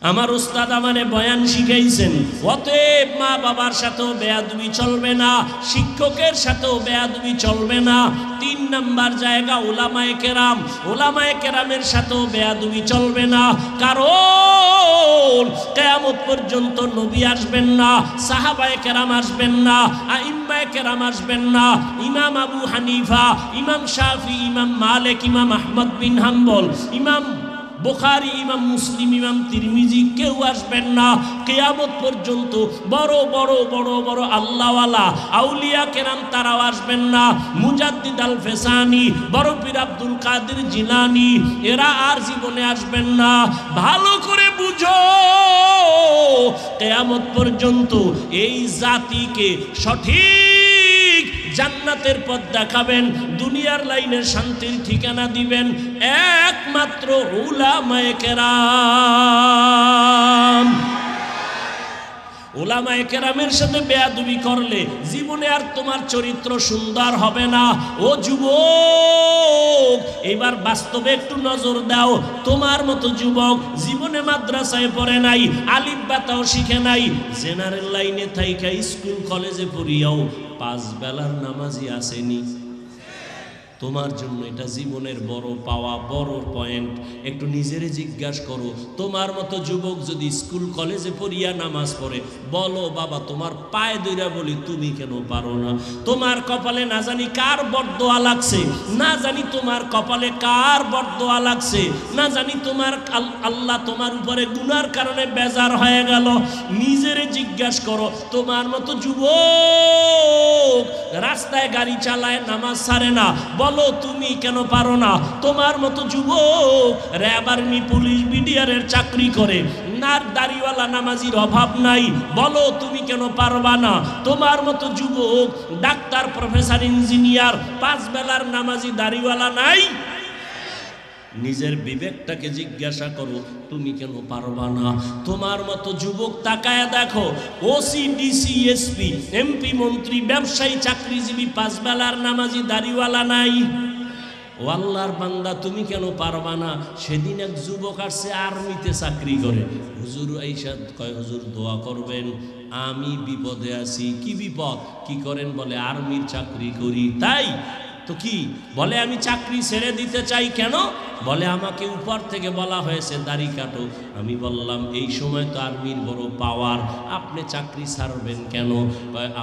আমার উস্তাদ আমারে বয়ান শিখাইছেন। অতএব মা বাবার সাথেও বেয়াদবি চলবে না, শিক্ষকের সাথেও বেয়াদবি চলবে না। তিন নাম্বার জায়গা উলামায়ে কেরাম, উলামায়ে কেরামের সাথেও বেয়াদবি চলবে না, কারণ কিয়ামত পর্যন্ত নবী আসবেন না, সাহাবায়ে কেরাম আসবেন না, আইম্মায়ে কেরাম আসবেন না, ইমাম আবু হানিফা, ইমাম শাফি, ইমাম মালিক, ইমাম আহমদ বিন হাম্বল, ইমাম বুখারী, ইমাম মুসলিম, ইমাম তিরমিজি কেউ আসবেন না। কিয়ামত পর্যন্ত বড় বড় বড় বড় আল্লাহওয়ালা আউলিয়া কেরাম তারাও আসবেন না। মুজাদ্দিদ আল ফেসানি, বড় পীর আব্দুল কাদের জিলানী এরা আর জীবনে আসবেন না। ভালো করে বুঝো, কিয়ামত পর্যন্ত এই জাতিকে সঠিক জান্নাতের পথ দেখাবেন, দুনিয়ার লাইনে শান্তির ঠিকানা দিবেন একমাত্র উলামায়ে কেরাম। উলামায়ে কেরামের সাথে বেয়াদবি করলে জীবনে আর তোমার চরিত্র সুন্দর হবে না। ও যুবক, এবার বাস্তবে একটু নজর দাও। তোমার মতো যুবক জীবনে মাদ্রাসায় পড়ে নাই, আলিফ বাতাও শিখে নাই, জেনারেল লাইনে থাইকা স্কুল কলেজে পড়িয়াও 5 বেলার নামাজি আসেনি। তোমার জন্য এটা জীবনের বড় পাওয়া, বড় পয়েন্ট। একটু নিজেরে জিজ্ঞাসা করো, তোমার মতো যুবক যদি স্কুল কলেজে পড়িয়া নামাজ পড়ে, বলো বাবা তোমার পায়ে ধইরা বলি তুমি কেন পারো না? তোমার কপালে না জানি কার বরদোয়া লাগছে, না জানি তোমার কপালে কার বরদোয়া লাগছে, না জানি তোমার আল্লাহ তোমার উপরে গুনার কারণে বেজার হয়ে গেল। নিজেরে জিজ্ঞাসা করো, তোমার মতো যুবক রাস্তায় গাড়ি চালায় নামাজ ছাড়ে না, বলো তুমি কেন পারো না? তোমার মতো যুবক র্যাব, আর্মি, পুলিশ, বিডিআরের চাকরি করে, নার দাড়িওয়ালা নামাজির অভাব নাই, বলো তুমি কেন পারবা না? তোমার মতো যুবক ডাক্তার, প্রফেসর, ইঞ্জিনিয়ার, 5 বেলার নামাজি দাড়িওয়ালা নাই? নিজের বিবেকটাকে জিজ্ঞাসা করো, তুমি কেন পারবা না? তোমার মতো যুবক তাকায় দেখো, ওসি, ডিসি, এসপি, এমপি, মন্ত্রী, ব্যবসায়ী, চাকরিজীবী, 5 বেলার নামাজি দাড়িওয়ালা নাই। ও আল্লাহর বান্দা, তুমি কেন পারবা না? সেদিন এক যুবক আসছে আর্মিতে চাকরি করে, হুজুর আইসা কয় হুজুর দোয়া করবেন, আমি বিপদে আছি। কি বিপদ? কি করেন? বলে আর্মির চাকরি করি। তাই তো কি? বলে আমি চাকরি ছেড়ে দিতে চাই। কেন? বলে আমাকে উপর থেকে বলা হয়েছে দাড়ি কাটো। আমি বললাম এই সময় তো আর্মির বড় পাওয়ার, আপনি চাকরি ছাড়বেন কেন?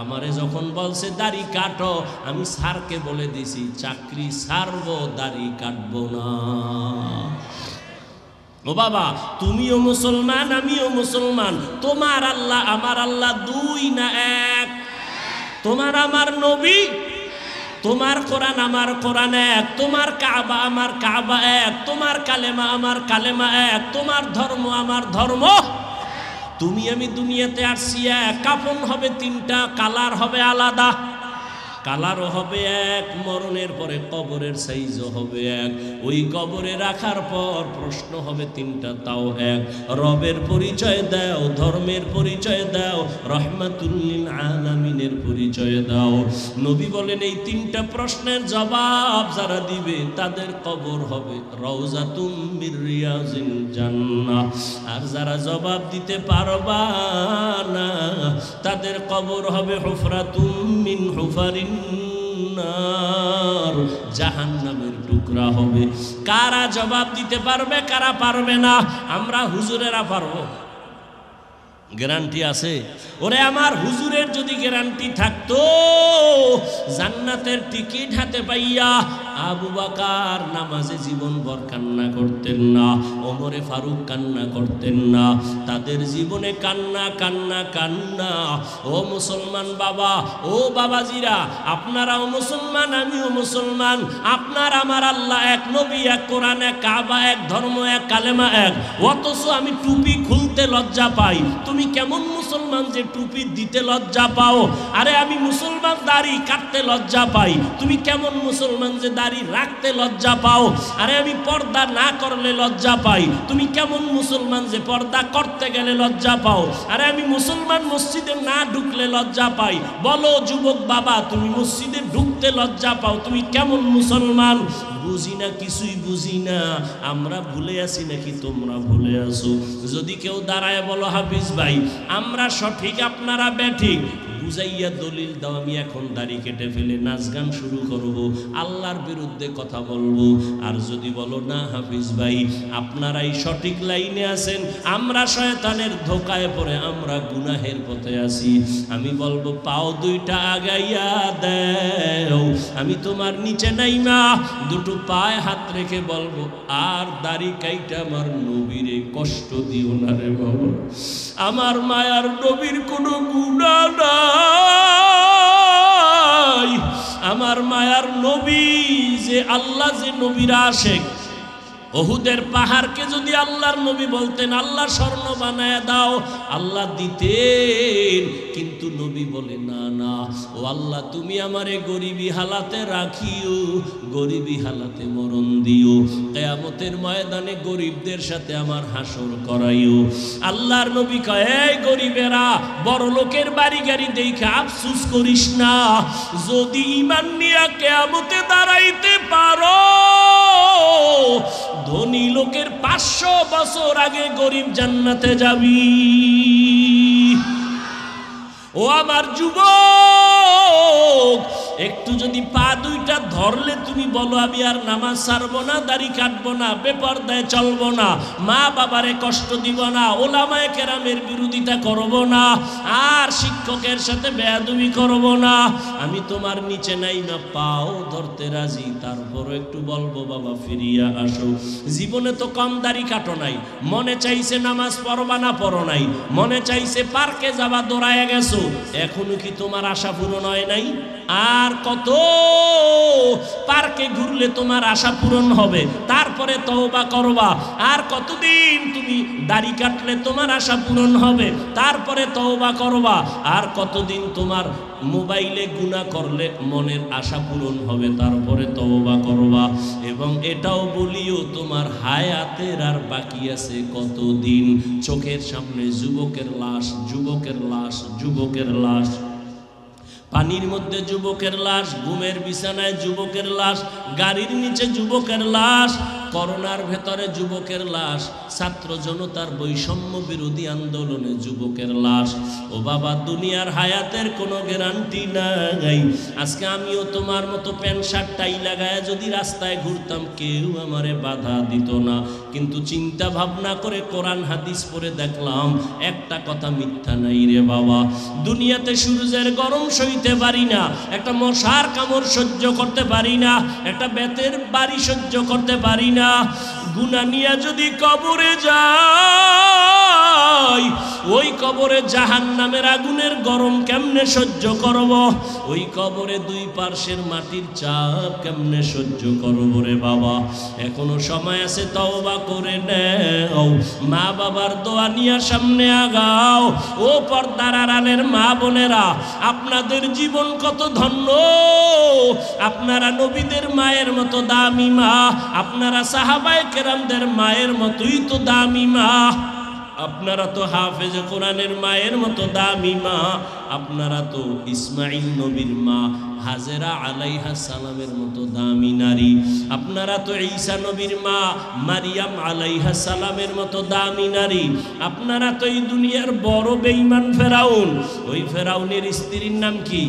আমারে যখন বলছে দাড়ি কাটো, আমি স্যারকে বলে দিছি চাকরি ছাড়বো, দাড়ি কাটবো না। ও বাবা, তুমিও মুসলমান, আমিও মুসলমান। তোমার আল্লাহ আমার আল্লাহ 2 না 1? তোমার আমার নবী, তোমার কোরআন আমার কোরআন এক, তোমার কাবা আমার কাবা এক, তোমার কালেমা আমার কালেমা এক, তোমার ধর্ম আমার ধর্ম। তুমি আমি দুনিয়াতে আসছি এক, কাফন হবে 3টা, কালার হবে আলাদা। কালারও হবে এক, মরণের পরে কবরের সাইজও হবে এক। ওই কবরে রাখার পর প্রশ্ন হবে 3টা, তাও এক। রবের পরিচয় দাও, ধর্মের পরিচয় দাও, রহমাতুল লিল আলামিনের পরিচয় দাও। নবী বলেন এই 3টা প্রশ্নের জবাব যারা দিবে তাদের কবর হবে রওজাতুম মির রিয়াজিল জান্নাহ। আর যারা জবাব দিতে পারবা না তাদের কবর হবে হুফরাতুম মিন হুফারিন নার, জাহান্নামের টুকরা হবে। কারা জবাব দিতে পারবে, কারা পারবে না? আমরা হুজুরেরা পারবো, গ্যারান্টি আছে? ওরে আমার হুজুরের যদি গ্যারান্টি থাকতো, জান্নাতের টিকিট হাতে পাইয়া আবু বকর নামাজে জীবনভর কান্না করতেন না, ওমরে ফারুক কান্না করতেন না, তাদের জীবনে কান্না কান্না কান্না। ও মুসলমান বাবা, ও বাবাজিরা, আপনারাও মুসলমান, আমিও মুসলমান, আপনার আমার আল্লাহ এক, নবী এক, কোরআন এক, কাবা এক, ধর্ম এক, কালেমা এক, অথচ আমি টুপি খুলতে লজ্জা পাই। তুমি কেমন মুসলমান যে টুপি দিতে লজ্জা পাও? আরে আমি মুসলমান, দাড়ি কাটতে লজ্জা পাই। তুমি কেমন মুসলমান যে দাড়ি রাখতে লজ্জা পাও? আরে আমি পর্দা না করলে লজ্জা পাই। তুমি কেমন মুসলমান যে পর্দা করতে গেলে লজ্জা পাও? আরে আমি মুসলমান, মসজিদে না ঢুকলে লজ্জা পাই। বলো যুবক বাবা, তুমি মসজিদে ঢুকতে লজ্জা পাও, তুমি কেমন মুসলমান? বুঝি না, কিছুই বুঝি না। আমরা ভুলে আছি নাকি তোমরা ভুলে আছো? যদি কেউ দাঁড়ায় বলো হাফিজ ভাই আমরা সঠিক আপনারা বেঠিক, বুঝাইয়া দলিল দাও, আমি এখন দাড়ি কেটে ফেলে নাচ গান শুরু করব, আল্লাহর বিরুদ্ধে কথা বলবো। আর যদি বলো না হাফিজ ভাই আপনারাই সঠিক লাইনে আছেন, আমরা শয়তানের ধোকায় পড়ে আমরা গুনাহের পথে আছি, আমি বলবো পাও দুইটা আগাইয়া দেও, আমি তোমার নিচে নাইমা দুটো পায়ে হাত রেখে বলবো আর দাড়ি কাইটা আমার নবীরে কষ্ট দিও না রে বাবা। আমার মায়ার নবীর কোনো গুনাহ নাই। আমার মায়ার নবী যে আল্লাহ, যে নবীর আশিক, ওহুদের পাহাড়কে যদি আল্লাহর নবী বলতেন আল্লাহ স্বর্ণ বানায় দাও, আল্লাহ দিতেন। কিন্তু নবী বলে না না, ও আল্লাহ তুমি আমারে গরিবী হালাতে রাখিও, গরিবী হালাতে মরণ দিও, কিয়ামতের ময়দানে গরিবদের সাথে আমার হাসর করাইও। আল্লাহর নবী কয় এই গরিবেরা, বড় লোকের বাড়ি গাড়ি দেখে আফসোস করিস না, যদি ঈমান নিয়ে কিয়ামতে দাঁড়াইতে পারো, ধনী লোকের 500 বছর আগে গরিব জান্নাতে যাবি। ও আমার যুবক, একটু যদি পা দুইটা ধরলে তুমি বলো আমি আর নামাজ ছাড়বো না, দাড়ি কাটবো না, বেপরদায় চলবো না, মা বাবারে কষ্ট দিব না, ওলামায়ে কেরামের বিরোধিতা করব না, আর শিক্ষকের সাথে বেয়াদবি করব না, আমি তোমার নিচে নাই না পাও ধরতে রাজি, তারপরও একটু বলবো বাবা ফিরিয়া আসো। জীবনে তো কম দাড়ি কাটো নাই, মনে চাইছে নামাজ পড়বা না পড়ো নাই, মনে চাইছে পার্কে যাবা দৌড়ায় গেছো, এখনো কি তোমার আশা পূরণ হয় নাই? আর কত পার্কে ঘুরলে তোমার আশা পূরণ হবে, তারপরে তওবা করবা। আর কতদিন তুমি দাড়ি কাটলে তোমার আশা পূরণ হবে, তারপরে তওবা করবা। আর কতদিন তোমার মোবাইলে গুনাহ করলে মনের আশা পূরণ হবে, তারপরে তওবা করবা। এবং এটাও বলিও তোমার হায়াতের আর বাকি আছে কতদিন। চোখের সামনে যুবকের লাশ, যুবকের লাশ, যুবকের লাশ, পানির মধ্যে যুবকের লাশ, ঘুমের বিছানায় যুবকের লাশ, গাড়ির নিচে যুবকের লাশ, করোনার ভেতরে যুবকের লাশ, ছাত্র জনতার বৈষম্য বিরোধী আন্দোলনে যুবকের লাশ। ও বাবা, দুনিয়ার হায়াতের কোনো গ্যারান্টি নাই। আজকে আমিও তোমার মতো প্যান্ট শার্ট টাই লাগায় যদি রাস্তায় ঘুরতাম কেউ আমারে বাধা দিত না, কিন্তু চিন্তা ভাবনা করে কোরআন হাদিস পড়ে দেখলাম একটা কথা মিথ্যা নাই রে বাবা। দুনিয়াতে সূর্যের গরম সইতে পারি না, একটা মশার কামড় সহ্য করতে পারি না, একটা বেতের বাড়ি সহ্য করতে পারি না। গুনাহ নিয়া যদি কবরে যাই, ওই কবরে জাহান্নামের আগুনের গরম কেমনে সহ্য করব? ওই কবরে দুই পার্শ্বের মাটির চাপ কেমনে সহ্য করব রে বাবা? এখনো সময় আছে, তওবা করে নাও, মা বাবার দোয়া নিয়ে সামনে আগাও। ও পর্দার আড়ালের মা বোনেরা, আপনাদের জীবন কত ধন্য, আপনারা নবীদের মায়ের মতো দামি মা, আপনারা সাহাবায়ে কেরামদের মায়ের মতোই তো দামি মা, আপনারা তো হাফেজে কোরআনের মায়ের মতো দামি মা, আপনারা তো ইসমাইল নবীর মা হাজেরা আলাইহিস সালামের মতো দামি নারী, আপনারা তো ঈসা নবীর মা মারিয়াম আলাইহিস সালামের মতো দামি নারী, আপনারা তো এই দুনিয়ার বড় বেঈমান ফেরাউন, ওই ফেরাউনের স্ত্রীর নাম কি?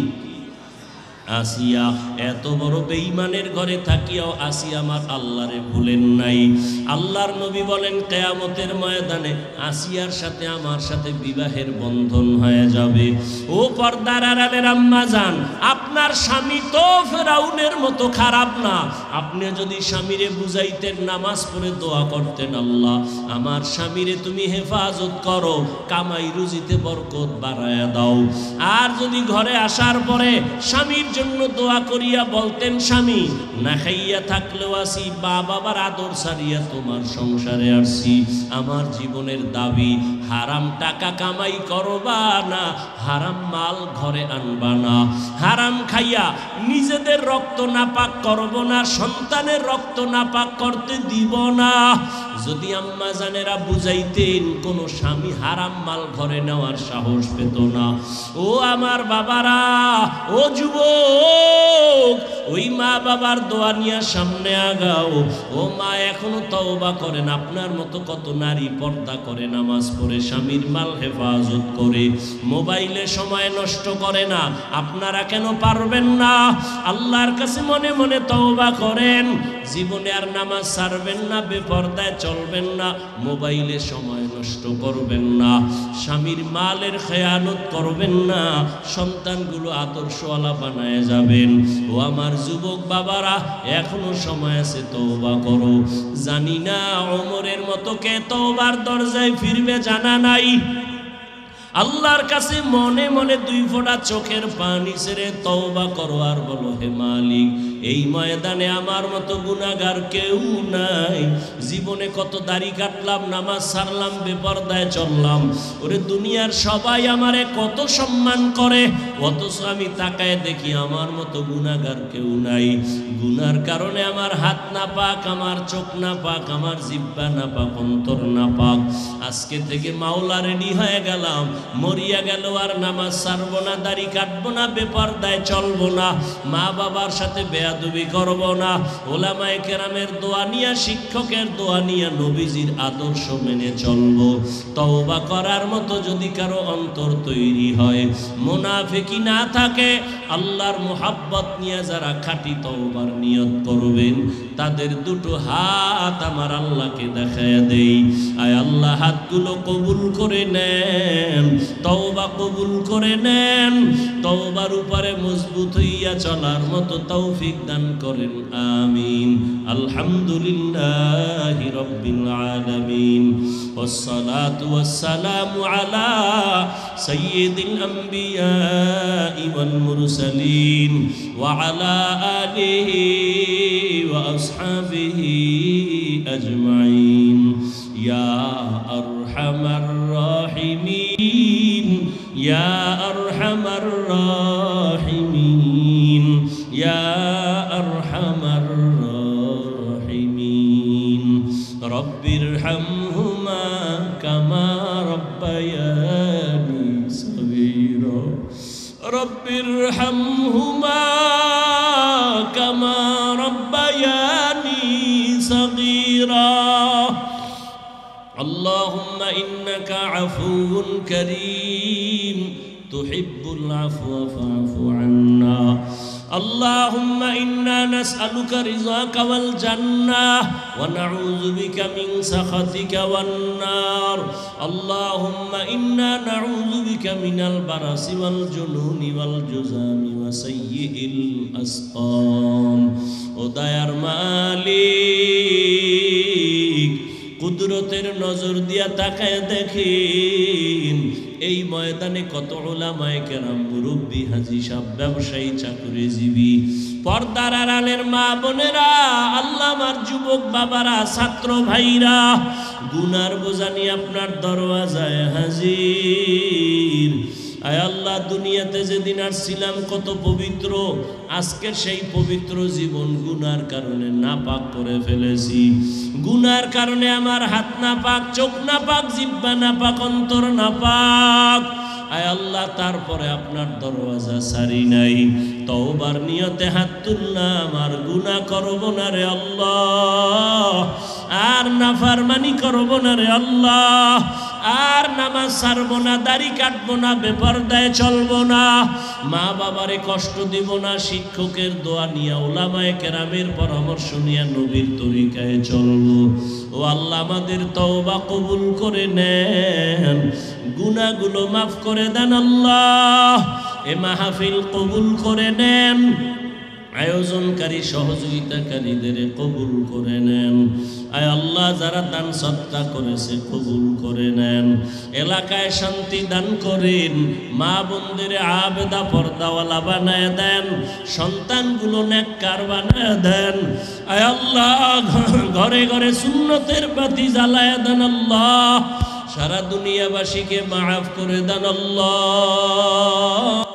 আসিয়া এত বড় বেঈমানের ঘরে থাকিয়াও আসিয়া আমার আল্লাহরে ভুলেন নাই। আল্লাহর নবী বলেন কিয়ামতের ময়দানে আসিয়ার সাথে আমার সাথে বিবাহের বন্ধন হয়ে যাবে। ও পর্দার আড়ালের আম্মা জান, আপনার স্বামী তো ফেরাউনের মতো খারাপ না। আপনি যদি স্বামীরে বুঝাইতেন, নামাজ পড়ে দোয়া করতেন, আল্লাহ আমার স্বামীরে তুমি হেফাজত করো, কামাই রুজিতে বরকত বাড়ায়া দাও। আর যদি ঘরে আসার পরে স্বামীর জন্য দোয়া করিয়া বলতেন, স্বামী না খাইয়া থাকলেও আসি, বাবার আদর সারিয়া তোমার সংসারে আসছি, আমার জীবনের দাবি হারাম টাকা কামাই করবা না, হারাম মাল ঘরে আনবা না, হারাম খাইয়া নিজেদের রক্ত নাপাক করব না, সন্তানের রক্ত নাপাক করতে দিব না। যদি আম্মা জানেরা বুঝাইতেন, কোনো স্বামী হারাম মাল ঘরে নেওয়ার সাহস পেত না। ও আমার বাবারা, ও যুবক, ওই মা বাবার দোয়া নিয়ে সামনে আগাও। ও মা, এখনো তওবা করেন। আপনার মতো কত নারী পর্দা করে, নামাজ পড়ে, স্বামীর মাল হেফাজত করে, মোবাইলে সময় নষ্ট করে না। আপনারা কেন পারবেন না? আল্লাহর কাছে মনে মনে তওবা করেন, জীবনে আর নামাজ ছাড়বেন না, বেপরদায় চলবেন না, মোবাইলে সময় নষ্ট করবেন না, স্বামীর মালের খেয়ানত করবেন না, সন্তানগুলো আদর্শওয়ালা বানায় যাবেন। ও আমার যুবক বাবারা, এখনো সময় আছে, তওবা করো। জানি না ওমরের মতো কে তওবার দরজায় ফিরবে, জানা নাই। আল্লাহর কাছে মনে মনে দুই ফোঁটা চোখের পানি ছেড়ে তওবা করো আর বলো, হে মালিক, এই ময়দানে আমার মতো গুনাহগার কেউ নাই। জীবনে কত দাড়ি কাটলাম, নামাজ ছাড়লাম, বেপরদায় চললাম, ওরে দুনিয়ার সবাই আমারে কত সম্মান করে, অথচ আমি তাকায় দেখি আমার মতো গুনাহগার কেউ নাই। গুনার কারণে আমার হাত না পাক, আমার চোখ না পাক, আমার জিহ্বা না পাক, অন্তর না পাক। আজকে থেকে মাওলা রেডি হয়ে গেলাম, মরিয়া গেল আর নামাজ ছাড়বো না, দাড়ি কাটবো না, বেপরদায় চলবো না, মা বাবার সাথে বেয়াদবি করবো না, ওলামায়ে কেরামের দোয়া নিয়া, শিক্ষকের দোয়া নিয়া, নবীজির আদর্শ মেনে চলবো। তওবা করার মতো যদি কারো অন্তর তৈরি হয়, মুনাফিকি না থাকে, আল্লাহর মুহাব্বত নিয়ে যারা খাঁটি তওবার নিয়ত করবেন, তাদের দুটো হাত আমার আল্লাহকে দেখায় দেই। আয় আল্লাহ, হাতগুলো কবুল করে নেন, তওবা কবুল করে নেন, তওবার উপরে মজবুত হইয়া চলার মতো তৌফিক দান করেন, আমিন। আলহামদুলিল্লাহি রাব্বিল আলামিন, ওয়াসসালাতু ওয়াসসালামু আলা সাইয়্যিদিল আম্বিয়া ওয়াল মুরসালিন ওয়া আলা আলিহি ওয়া আসহাবিহি আজমাইন। ইয়া আরহামার রাহিমিন, ইয়া আরহামার রাহিমিন, ইয়া আরহামার রাহিমিন। রব্বিরহামহুমা কামা রব্বায়ানি সগীরা, রব্বিরহামহুমা কামা রব্বায়ানি সগীরা। اللهم إنك عفو كريم تحب العفو فاعف عنا. اللهم إنا نسألك رضاك والجنة ونعوذ بك من سخطك والنار. اللهم إنا نعوذ بك من البرص والجنون والجذام وسيء الأسقام. وداير মালিক, কুদরতের নজর দিয়া তাকায় দেখেন, এই ময়দানে কত উলামায়ে কেরাম, মুরব্বী, হাজী সাহেব, ব্যবসায়ী, চাকরিজীবী, পর্দার আড়ালের মা বোনেরা, আল্লাহ আমার যুবক বাবারা, ছাত্র ভাইরা, গুনার বোঝা নিয়ে আপনার দরওয়াজায় হাজির। আয় আল্লাহ, দুনিয়াতে যেদিন আসছিলাম কত পবিত্র, আজকের সেই পবিত্র জীবন গুনার কারণে নাপাক করে ফেলেছি। গুনার কারণে আমার হাত নাপাক, চোখ নাপাক, জিহ্বা নাপাক, অন্তর নাপাক। আয় আল্লাহ, তারপরে আপনার দরওয়াজা সারি নাই, তওবার নিয়তে হাত তুললাম, আর গুনাহ করব না রে আল্লাহ, আর নাফরমানি করব না রে আল্লাহ। আর নামাজ ছাড়বো না, দাড়ি কাটবো না, বেপরদায় চলবো না, মা বাবারে কষ্ট দিব না, শিক্ষকের দোয়া নিয়ে, উলামায়ে কেরামের পরামর্শ নিয়ে নবীর তরিকায় চলবো। ও আল্লাহ, আমাদের তওবা কবুল করে নেন, গুনাহগুলো মাফ করে দেন আল্লাহ। এ মাহফিল কবুল করে নেন, আয়োজনকারী সহযোগিতাকারীদের কবুল করে নেন। আয় আল্লাহ, যারা দান সদকা করেছে কবুল করে নেন, এলাকায় শান্তি দান করেন, মা বোনদের আবেদা পর্দাওয়ালা বানায় দেন, সন্তানগুলো নেককার বানায় দেন। আয় আল্লাহ, ঘরে ঘরে সুন্নতের বাতি জ্বালায় দেন আল্লাহ। সারা দুনিয়াবাসীকে মাফ করে দেন আল্লাহ।